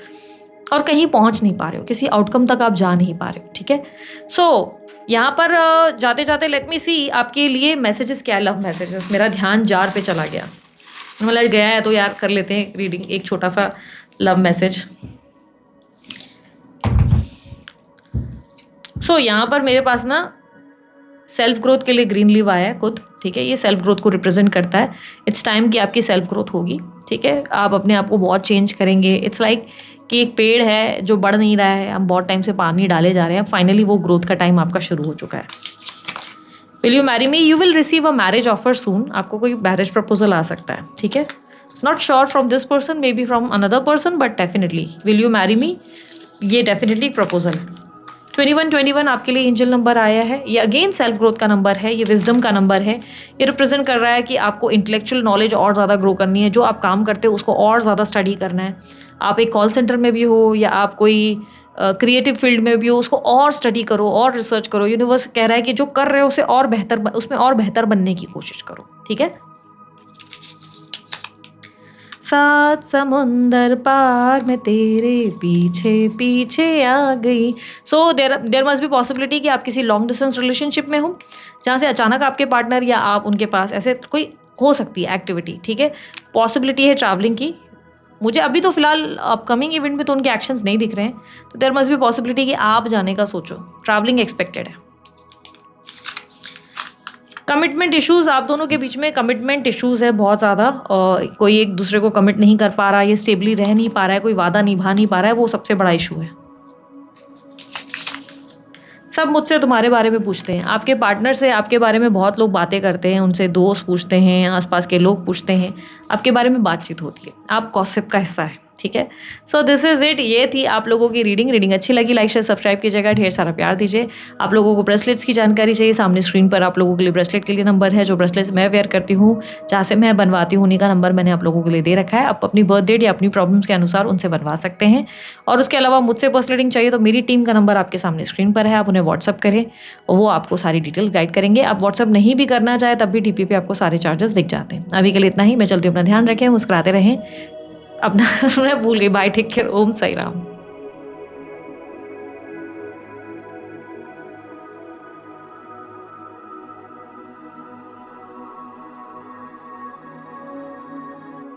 और कहीं पहुंच नहीं पा रहे हो, किसी आउटकम तक आप जा नहीं पा रहे हो। ठीक है, सो यहाँ पर जाते जाते लेट मी सी आपके लिए मैसेजेस क्या, लव मैसेजेस। मेरा ध्यान जार पे चला गया, मतलब गया है तो यार कर लेते हैं रीडिंग, एक छोटा सा लव मैसेज। सो यहाँ पर मेरे पास ना सेल्फ ग्रोथ के लिए ग्रीन लीव आया है खुद। ठीक है, ये सेल्फ ग्रोथ को रिप्रेजेंट करता है। इट्स टाइम कि आपकी सेल्फ ग्रोथ होगी। ठीक है, आप अपने आप को बहुत चेंज करेंगे। इट्स लाइक कि एक पेड़ है जो बढ़ नहीं रहा है, हम बहुत टाइम से पानी डाले जा रहे हैं, फाइनली वो ग्रोथ का टाइम आपका शुरू हो चुका है। Will you marry me, you will receive a marriage offer soon. आपको कोई मैरिज प्रपोजल आ सकता है। ठीक है, not sure from this person, maybe from another person, but definitely will you marry me, ये डेफिनेटली एक प्रपोजल है। 2121 आपके लिए एंजल नंबर आया है। ये अगेन सेल्फ ग्रोथ का नंबर है, ये विजडम का नंबर है। ये रिप्रेजेंट कर रहा है कि आपको इंटेलेक्चुअल नॉलेज और ज़्यादा ग्रो करनी है, जो आप काम करते हो उसको और ज़्यादा स्टडी करना है। आप एक कॉल सेंटर में भी हो या आप कोई क्रिएटिव फील्ड में भी हो, उसको और स्टडी करो और रिसर्च करो। यूनिवर्स कह रहा है कि जो कर रहे हो उसे और बेहतर, उसमें और बेहतर बनने की कोशिश करो। ठीक है, सात समुंदर पार मैं तेरे पीछे पीछे आ गई। So there must be possibility कि आप किसी लॉन्ग डिस्टेंस रिलेशनशिप में हो, जहाँ से अचानक आपके पार्टनर या आप उनके पास, ऐसे कोई हो सकती है एक्टिविटी। ठीक है, पॉसिबिलिटी है ट्रैवलिंग की। मुझे अभी तो फिलहाल अपकमिंग इवेंट में तो उनके एक्शंस नहीं दिख रहे हैं, तो देयर मस्ट बी पॉसिबिलिटी कि आप जाने का सोचो। ट्रैवलिंग एक्सपेक्टेड है। कमिटमेंट इश्यूज़, आप दोनों के बीच में कमिटमेंट इश्यूज़ है बहुत ज़्यादा। कोई एक दूसरे को कमिट नहीं कर पा रहा, ये स्टेबली रह नहीं पा रहा है, कोई वादा निभा नहीं पा रहा है, वो सबसे बड़ा इशू है। सब मुझसे तुम्हारे बारे में पूछते हैं, आपके पार्टनर से आपके बारे में बहुत लोग बातें करते हैं, उनसे दोस्त पूछते हैं, आसपास के लोग पूछते हैं, आपके बारे में बातचीत होती है, आप गॉसिप का हिस्सा है। ठीक है, सो दिस इज़ इट। ये थी आप लोगों की रीडिंग अच्छी लगी लाइक शेयर सब्सक्राइब कीजिएगा, ढेर सारा प्यार दीजिए। आप लोगों को ब्रेसलेट्स की जानकारी चाहिए, सामने स्क्रीन पर आप लोगों के लिए ब्रेसलेट के लिए नंबर है, जो ब्रेसलेट्स मैं वेयर करती हूँ, जहाँ से मैं बनवाती हूँ, उन्हीं का नंबर मैंने आप लोगों के लिए दे रखा है। आप अपनी बर्थ डेट या अपनी प्रॉब्लम्स के अनुसार उनसे बनवा सकते हैं। और उसके अलावा मुझसे पर्सनल रीडिंग चाहिए तो मेरी टीम का नंबर आपके सामने स्क्रीन पर है, आप उन्हें व्हाट्सअप करें, वो आपको सारी डिटेल्स गाइड करेंगे। आप व्हाट्सअप नहीं भी करना चाहे तब भी DP पे आपको सारे चार्जेस दिख जाते हैं। अभी के लिए इतना ही, मैं चलती हूँ, अपना ध्यान रखें, मुस्कुराते रहें, अपना मैं भूल गई, बाय, टेक केयर, ओम साई राम।